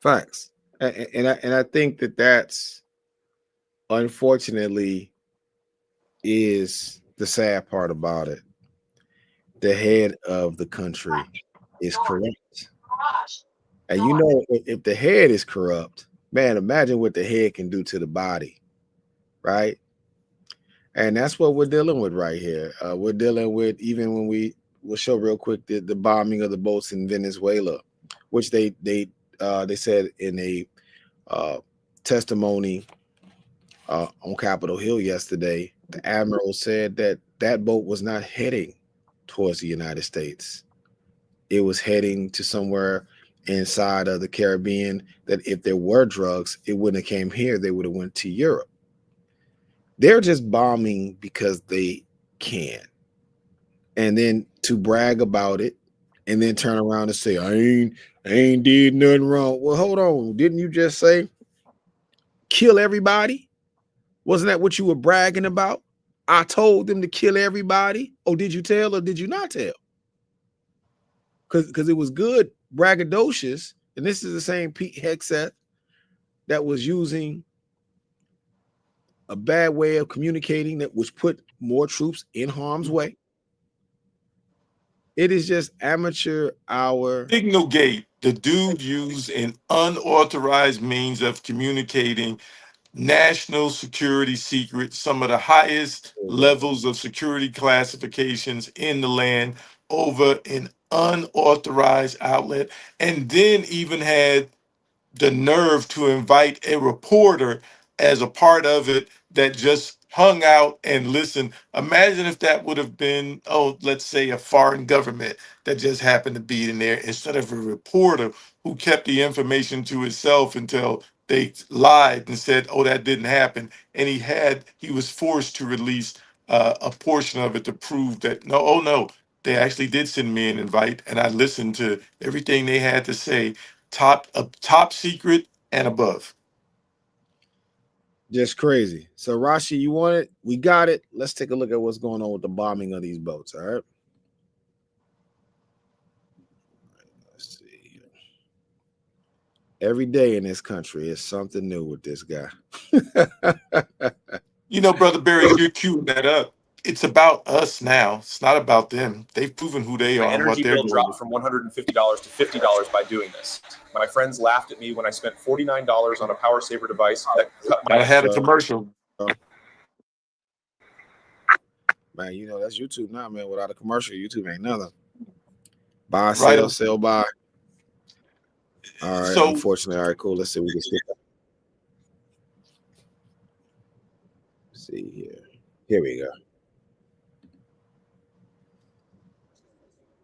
Facts. And I think that that's unfortunately is the sad part about it. The head of the country is corrupt. And you know, if the head is corrupt, man, imagine what the head can do to the body, right? And that's what we're dealing with right here. We're dealing with, even when we'll show real quick the bombing of the boats in Venezuela, which they said in a testimony on Capitol Hill yesterday, the admiral said that that boat was not heading towards the United States. It was heading to somewhere inside of the Caribbean, that if there were drugs, it wouldn't have came here. They would have went to Europe. They're just bombing because they can. And then to brag about it and then turn around and say, I ain't did nothing wrong. Well, hold on. Didn't you just say kill everybody? Wasn't that what you were bragging about? I told them to kill everybody. Oh, did you tell or did you not tell? Because it was good braggadocious. And this is the same Pete Hegseth that was using a bad way of communicating that which put more troops in harm's way. It is just amateur hour. Signal Gate, the dude used an unauthorized means of communicating national security secrets, some of the highest levels of security classifications in the land, over an unauthorized outlet, and then even had the nerve to invite a reporter as a part of it that just hung out and listened. Imagine if that would have been, oh, let's say a foreign government that just happened to be in there instead of a reporter who kept the information to himself until they lied and said, oh, that didn't happen. And he was forced to release a portion of it to prove that, no, oh, no, they actually did send me an invite and I listened to everything they had to say, top secret and above. Just crazy. So Rashi, you want it? We got it. Let's take a look at what's going on with the bombing of these boats. All right. Let's see. Every day in this country is something new with this guy. You know, Brother Barry, you're queuing that up. It's about us now. It's not about them. They've proven who they are My and what energy they're bill doing. dropped from $150 to $50 by doing this. My friends laughed at me when I spent $49 on a power saver device that cut my. Gotta have a commercial. Man, you know that's YouTube now, man. Without a commercial, YouTube ain't nothing. Buy, Right. sell, sell, buy. All right. So- Unfortunately, all right, cool. Let's see. We can skip that. See here. Here we go.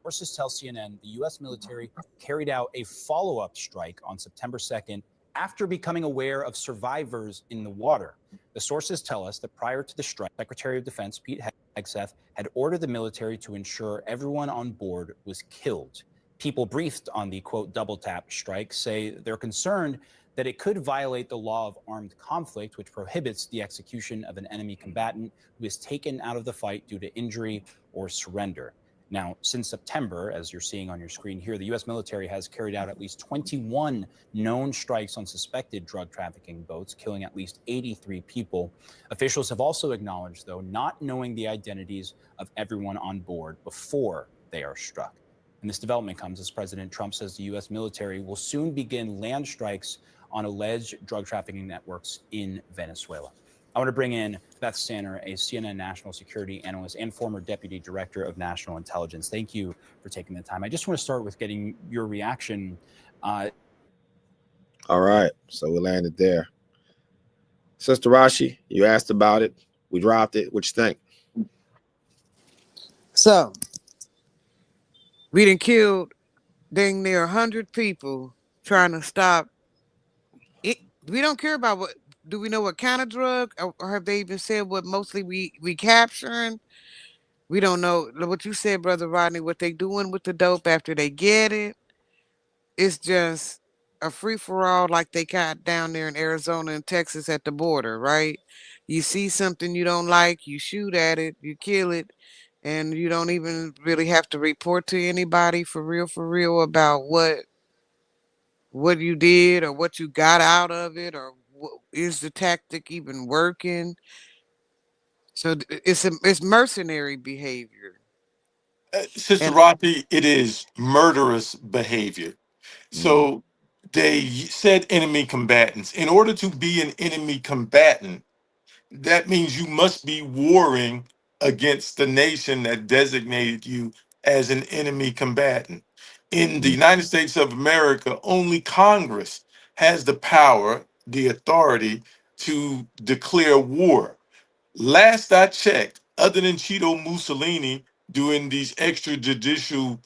Sources tell CNN the U.S. military carried out a follow-up strike on September 2nd after becoming aware of survivors in the water. The sources tell us that prior to the strike, Secretary of Defense Pete Hegseth had ordered the military to ensure everyone on board was killed. People briefed on the, quote, double tap strike say they're concerned that it could violate the law of armed conflict, which prohibits the execution of an enemy combatant who is taken out of the fight due to injury or surrender. Now, since September, as you're seeing on your screen here, the U.S. military has carried out at least 21 known strikes on suspected drug trafficking boats, killing at least 83 people. Officials have also acknowledged, though, not knowing the identities of everyone on board before they are struck. And this development comes as President Trump says the U.S. military will soon begin land strikes on alleged drug trafficking networks in Venezuela. I want to bring in Beth Stanner, a CNN national security analyst and former deputy director of national intelligence. Thank you for taking the time. I just want to start with getting your reaction. All right. So we landed there. Sister Rashi, you asked about it. We dropped it. What you think? So we done killed dang near 100 people trying to stop it. We don't care about what. Do we know what kind of drug, or have they even said what mostly we capturing? We don't know what you said, Brother Rodney. What they doing with the dope after they get it? It's just a free for all, like they got down there in Arizona and Texas at the border, right? You see something you don't like, you shoot at it, you kill it, and you don't even really have to report to anybody for real about what you did or what you got out of it, or is the tactic even working? So it's mercenary behavior. Sister And Rocky, it is murderous behavior. So they said enemy combatants. In order to be an enemy combatant, that means you must be warring against the nation that designated you as an enemy combatant. In the United States of America, only Congress has the power, the authority to declare war. Last I checked, other than Cheeto Mussolini doing these extrajudicial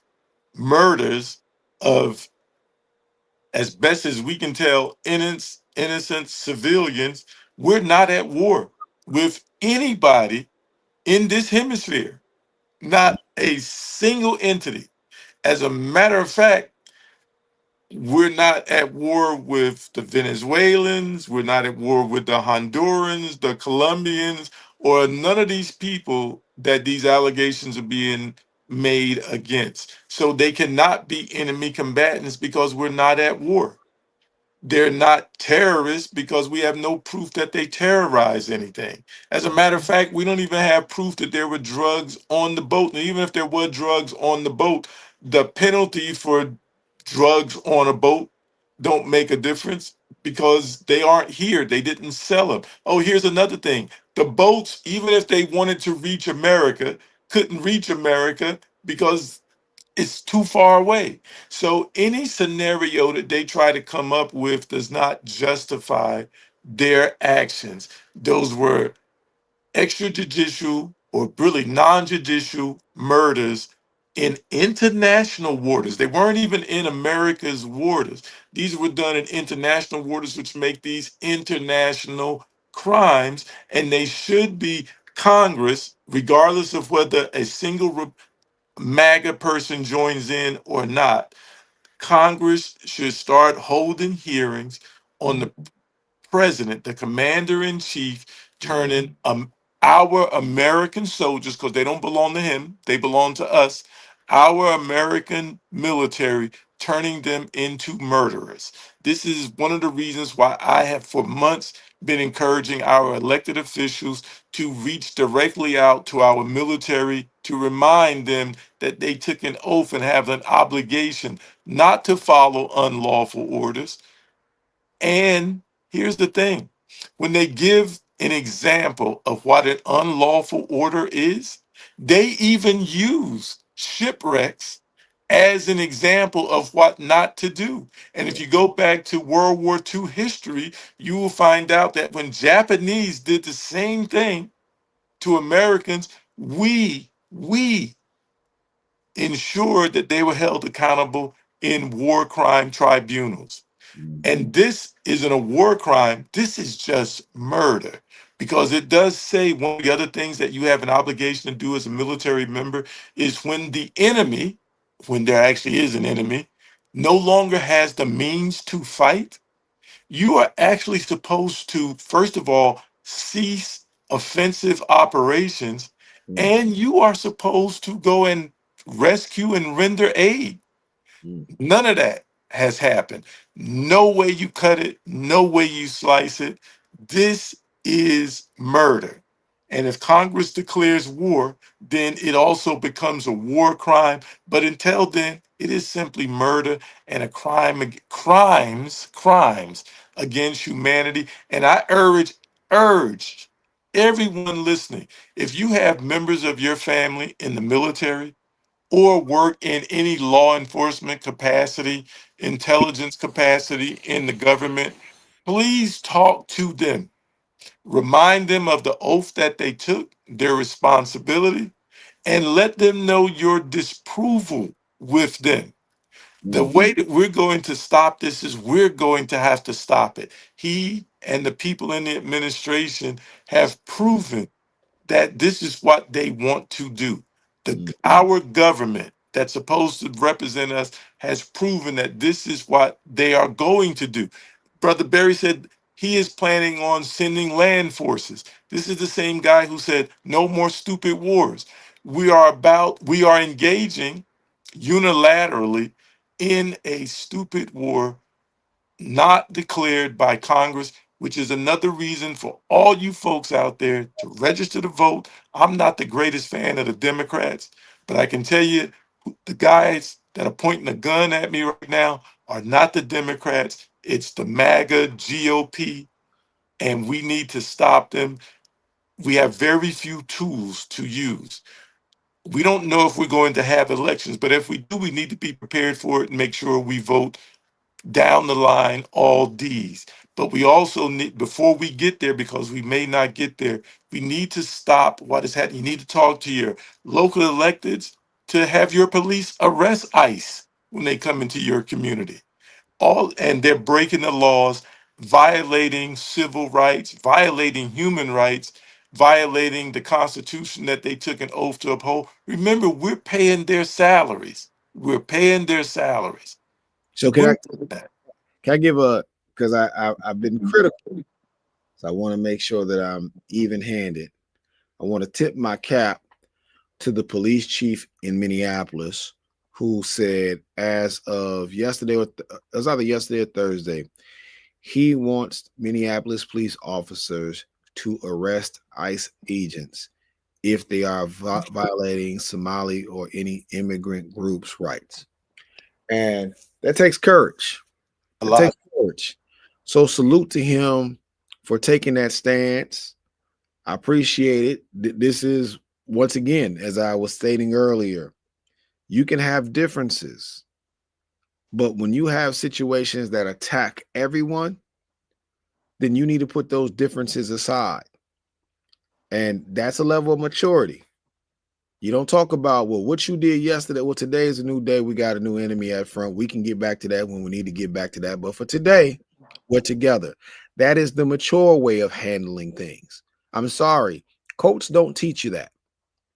murders of, as best as we can tell, innocent civilians, we're not at war with anybody in this hemisphere. Not a single entity. As a matter of fact, we're not at war with the Venezuelans, we're not at war with the Hondurans, the Colombians, or none of these people that these allegations are being made against. So they cannot be enemy combatants because we're not at war. they're not terrorists because we have no proof that they terrorized anything. As a matter of fact, we don't even have proof that there were drugs on the boat. And even if there were drugs on the boat, the penalty for drugs on a boat don't make a difference because they aren't here. They didn't sell them. Oh, here's another thing. The boats, even if they wanted to reach America, couldn't reach America because it's too far away. So any scenario that they try to come up with does not justify their actions. Those were extrajudicial or really non-judicial murders in international waters. They weren't even in America's waters. These were done in international waters, which make these international crimes, and they should be Congress, regardless of whether a single MAGA person joins in or not. Congress should start holding hearings on the president, the commander in chief, turning our American soldiers, because they don't belong to him, they belong to us, our American military, turning them into murderers. This is one of the reasons why I have for months been encouraging our elected officials to reach directly out to our military to remind them that they took an oath and have an obligation not to follow unlawful orders. And here's the thing, when they give an example of what an unlawful order is, they even use shipwrecks as an example of what not to do. And if you go back to World War II history, you will find out that when Japanese did the same thing to Americans, we ensured that they were held accountable in war crime tribunals. And this isn't a war crime. This is just murder. Because it does say one of the other things that you have an obligation to do as a military member is when the enemy, when there actually is an enemy, no longer has the means to fight, you are actually supposed to, first of all, cease offensive operations, and you are supposed to go and rescue and render aid. None of that has happened. No way you cut it, no way you slice it. This is murder. And if Congress declares war, then it also becomes a war crime. But until then, it is simply murder and a crimes against humanity. And I urge everyone listening, if you have members of your family in the military, or work in any law enforcement capacity, intelligence capacity in the government, please talk to them. Remind them of the oath that they took, their responsibility, and let them know your disapproval with them. The way that we're going to stop this is we're going to have to stop it. He and the people in the administration have proven that this is what they want to do. Our government that's supposed to represent us has proven that this is what they are going to do. Brother Barry said he is planning on sending land forces. This is the same guy who said no more stupid wars. We are engaging unilaterally in a stupid war not declared by Congress, which is another reason for all you folks out there to register to vote. I'm not the greatest fan of the Democrats, but I can tell you the guys that are pointing a gun at me right now are not the Democrats. It's the MAGA GOP, and we need to stop them. We have very few tools to use. We don't know if we're going to have elections, but if we do, we need to be prepared for it and make sure we vote down the line all D's. But we also need, before we get there, because we may not get there, we need to stop what is happening. You need to talk to your local electeds to have your police arrest ICE when they come into your community. And they're breaking the laws, violating civil rights, violating human rights, violating the Constitution that they took an oath to uphold. Remember, we're paying their salaries. We're paying their salaries. So We're can I give because I've been critical, so I want to make sure that I'm even-handed. I want to tip my cap to the police chief in Minneapolis, who said as of yesterday, it was either yesterday or Thursday, He wants Minneapolis police officers to arrest ICE agents if they are violating Somali or any immigrant group's rights. And that takes courage. A It lot. takes courage. So salute to him for taking that stance. I appreciate it. This is, once again, as I was stating earlier, you can have differences, but when you have situations that attack everyone, then you need to put those differences aside. And that's a level of maturity. You don't talk about, well, what you did yesterday. Well, today is a new day. We got a new enemy at front. We can get back to that when we need to get back to that. But for today, we're together. That is the mature way of handling things. I'm sorry. Coach don't teach you that.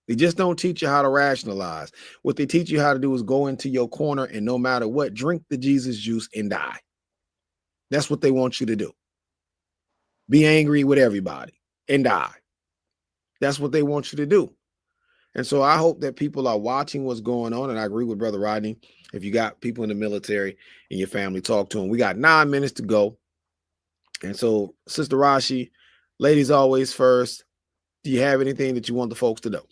They just don't teach you how to rationalize. What they teach you how to do is go into your corner and no matter what, drink the Jesus juice and die. That's what they want you to do. Be angry with everybody and die. That's what they want you to do. And so I hope that people are watching what's going on. And I agree with Brother Rodney. If you got people in the military in your family, talk to them. We got 9 minutes to go. And so, Sister Rashi, ladies always first. Do you have anything that you want the folks to know?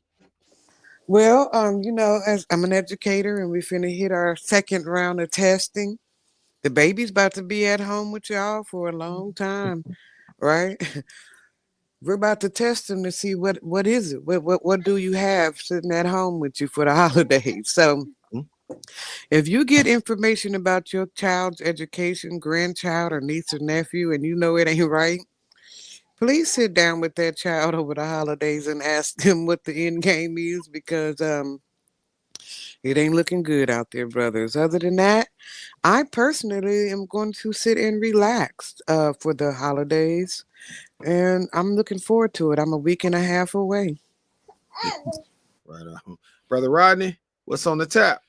Well, as I'm an educator and we finna hit our second round of testing, the baby's about to be at home with y'all for a long time, right? We're about to test them to see what is it? What do you have sitting at home with you for the holidays? So if you get information about your child's education, grandchild or niece or nephew, and you know it ain't right, please sit down with that child over the holidays and ask them what the end game is, because it ain't looking good out there, brothers. Other than that, I personally am going to sit and relax for the holidays, and I'm looking forward to it. I'm a week and a half away. Right on. Brother Rodney, what's on the tap?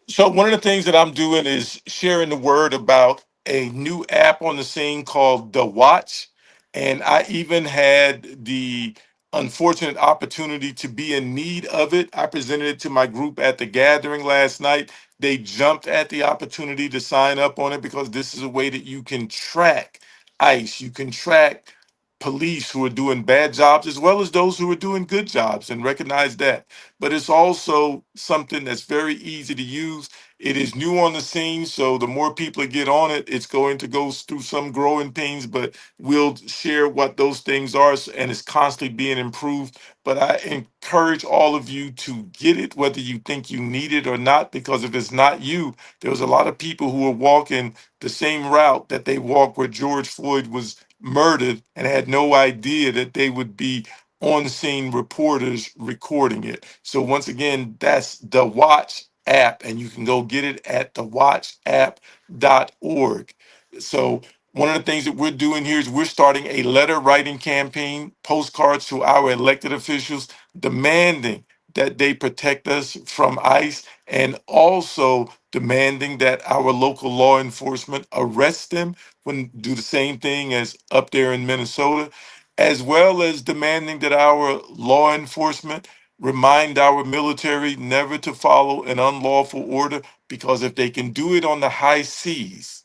So one of the things that I'm doing is sharing the word about a new app on the scene called The Watch. And I even had the unfortunate opportunity to be in need of it. I presented it to my group at the gathering last night. They jumped at the opportunity to sign up on it because this is a way that you can track ICE. You can track police who are doing bad jobs as well as those who are doing good jobs, and recognize that. But it's also something that's very easy to use. It is new on the scene, so the more people that get on it, it's going to go through some growing pains, but we'll share what those things are, and it's constantly being improved. But I encourage all of you to get it, whether you think you need it or not, because if it's not you, there's a lot of people who are walking the same route that they walked where George Floyd was murdered and had no idea that they would be on scene reporters recording it. So once again, that's the Watch app, and you can go get it at thewatchapp.org. So one of the things that we're doing here is we're starting a letter writing campaign, postcards to our elected officials demanding that they protect us from ICE, and also demanding that our local law enforcement arrest them when do the same thing as up there in Minnesota, as well as demanding that our law enforcement remind our military never to follow an unlawful order, because if they can do it on the high seas,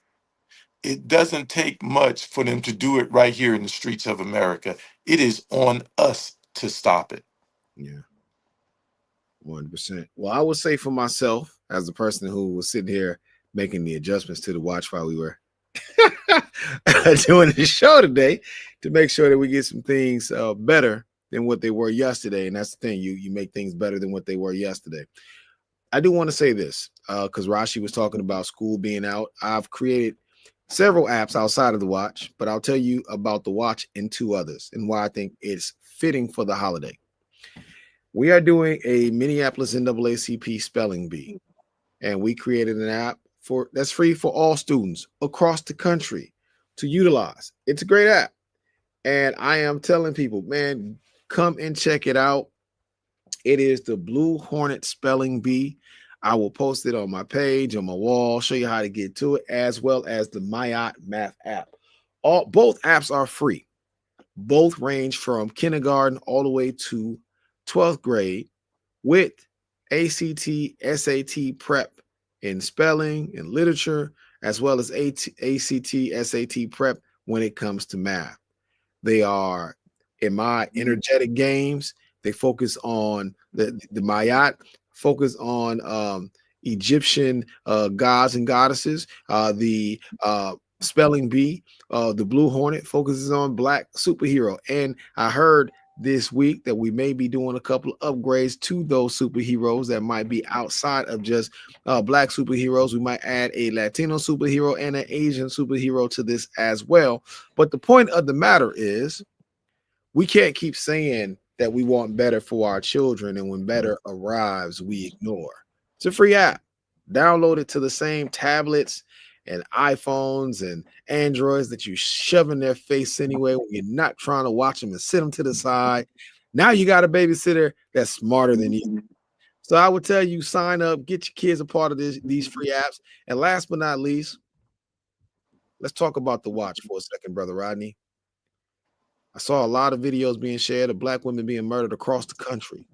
it doesn't take much for them to do it right here in the streets of America. It is on us to stop it. Yeah, 100%. Well, I would say for myself, as the person who was sitting here making the adjustments to the watch while we were doing the show today, to make sure that we get some things better than what they were yesterday. And that's the thing, you make things better than what they were yesterday. I do want to say this because Rashi was talking about school being out. I've created several apps outside of the watch, but I'll tell you about the watch and 2 others and why I think it's fitting for the holiday. We are doing a Minneapolis NAACP spelling bee, and we created an app that's free for all students across the country to utilize. It's a great app, and I am telling people, man, come and check it out. It is the Blue Hornet Spelling Bee. I will post it on my page, on my wall, show you how to get to it, as well as the Mayat Math app. Both apps are free. Both range from kindergarten all the way to 12th grade with ACT, SAT prep in spelling and literature, as well as ACT, SAT prep when it comes to math. They are in my energetic games. They focus on the Mayat, focus on Egyptian gods and goddesses. The spelling bee, the Blue Hornet focuses on black superhero. And I heard this week that we may be doing a couple of upgrades to those superheroes that might be outside of just black superheroes. We might add a Latino superhero and an Asian superhero to this as well. But the point of the matter is, we can't keep saying that we want better for our children, and when better arrives, we ignore. It's a free app. Download it to the same tablets and iPhones and Androids that you shove in their face anyway when you're not trying to watch them and sit them to the side. Now you got a babysitter that's smarter than you. So I would tell you, sign up, get your kids a part of these free apps. And last but not least, let's talk about the watch for a second, Brother Rodney. I saw a lot of videos being shared of black women being murdered across the country,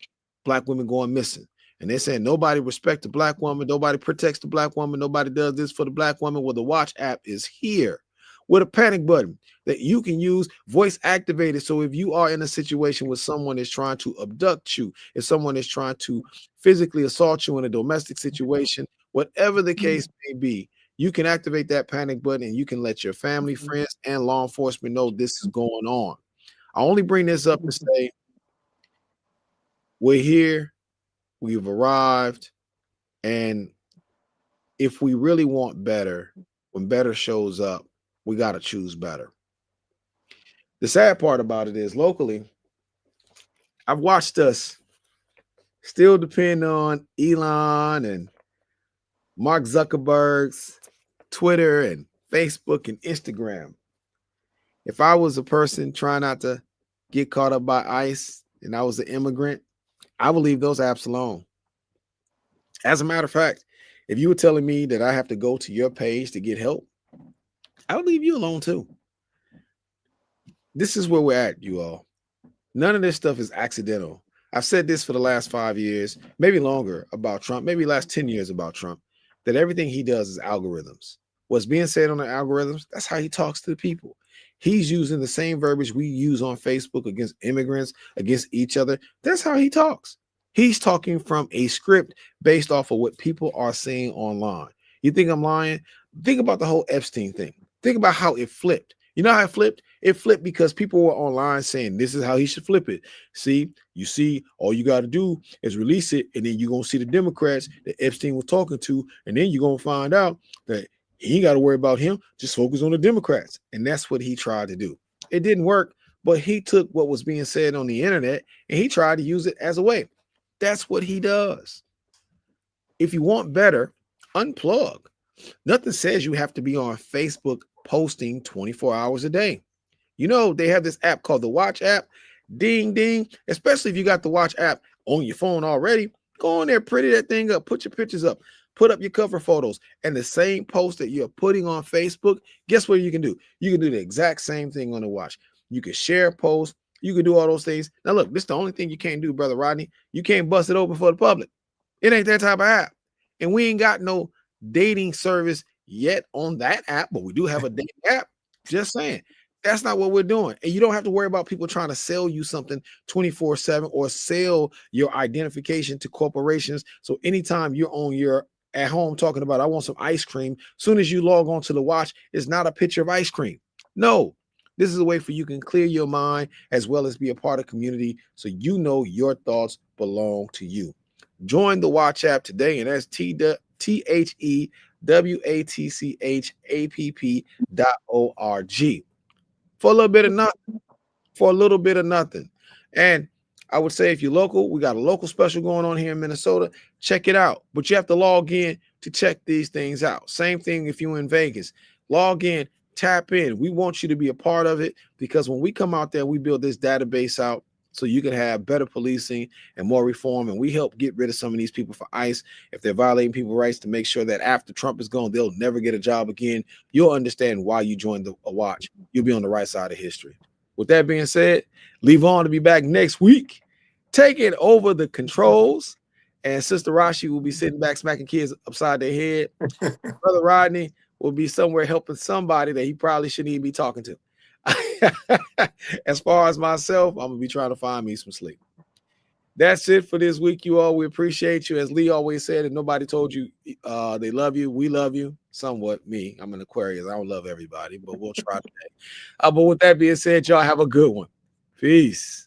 black women going missing. And they're saying nobody respects the black woman, nobody protects the black woman, nobody does this for the black woman. Well, the watch app is here with a panic button that you can use, voice activated. So if you are in a situation where someone is trying to abduct you, if someone is trying to physically assault you in a domestic situation, whatever the case may be, you can activate that panic button and you can let your family, friends, and law enforcement know this is going on. I only bring this up to say we're here, we've arrived, and if we really want better, when better shows up, we got to choose better. The sad part about it is locally, I've watched us still depend on Elon and Mark Zuckerberg's Twitter and Facebook and Instagram. If I was a person trying not to get caught up by ICE and I was an immigrant, I would leave those apps alone. As a matter of fact, if you were telling me that I have to go to your page to get help, I would leave you alone too. This is where we're at, you all. None of this stuff is accidental. I've said this for the last 5 years, maybe longer about Trump, maybe last 10 years about Trump, that everything he does is algorithms. What's being said on the algorithms, that's how he talks to the people. He's using the same verbiage we use on Facebook against immigrants, against each other. That's how he talks. He's talking from a script based off of what people are saying online. You think I'm lying? Think about the whole Epstein thing. Think about how it flipped. You know how it flipped? It flipped because people were online saying this is how he should flip it. See, all you got to do is release it, and then you're going to see the Democrats that Epstein was talking to, and then you're going to find out that he ain't got to worry about him. Just focus on the Democrats. And that's what he tried to do. It didn't work, but he took what was being said on the internet and he tried to use it as a way. That's what he does. If you want better, unplug. Nothing says you have to be on Facebook posting 24 hours a day. You know, they have this app called the Watch app. Ding, ding. Especially if you got the Watch app on your phone already. Go on there, pretty that thing up, put your pictures up. Put up your cover photos, and the same post that you're putting on Facebook, guess what you can do? You can do the exact same thing on the watch. You can share posts. You can do all those things. Now, look, this is the only thing you can't do, Brother Rodney. You can't bust it open for the public. It ain't that type of app. And we ain't got no dating service yet on that app, but we do have a dating app. Just saying. That's not what we're doing. And you don't have to worry about people trying to sell you something 24/7 or sell your identification to corporations. So anytime you're on your at home talking about, I want some ice cream, soon as you log on to the watch, it's not a picture of ice cream. No, this is a way for you can clear your mind as well as be a part of community so you know your thoughts belong to you. Join the Watch app today, and that's THEWATCHAPP.org for a little bit of nothing. For a little bit of nothing. And I would say if you're local, we got a local special going on here in Minnesota. Check it out. But you have to log in to check these things out. Same thing if you're in Vegas. Log in, tap in. We want you to be a part of it because when we come out there, we build this database out so you can have better policing and more reform. And we help get rid of some of these people for ICE if they're violating people's rights to make sure that after Trump is gone, they'll never get a job again. You'll understand why you joined a watch. You'll be on the right side of history. With that being said, leave on to be back next week, taking over the controls. And Sister Rashi will be sitting back, smacking kids upside their head. Brother Rodney, will be somewhere helping somebody that he probably shouldn't even be talking to. As far as myself, I'm gonna be trying to find me some sleep. That's it for this week, you all. We appreciate you. As Lee always said, if nobody told you they love you, we love you. Somewhat. Me, I'm an Aquarius. I don't love everybody, but we'll try today. But with that being said, y'all have a good one. Peace.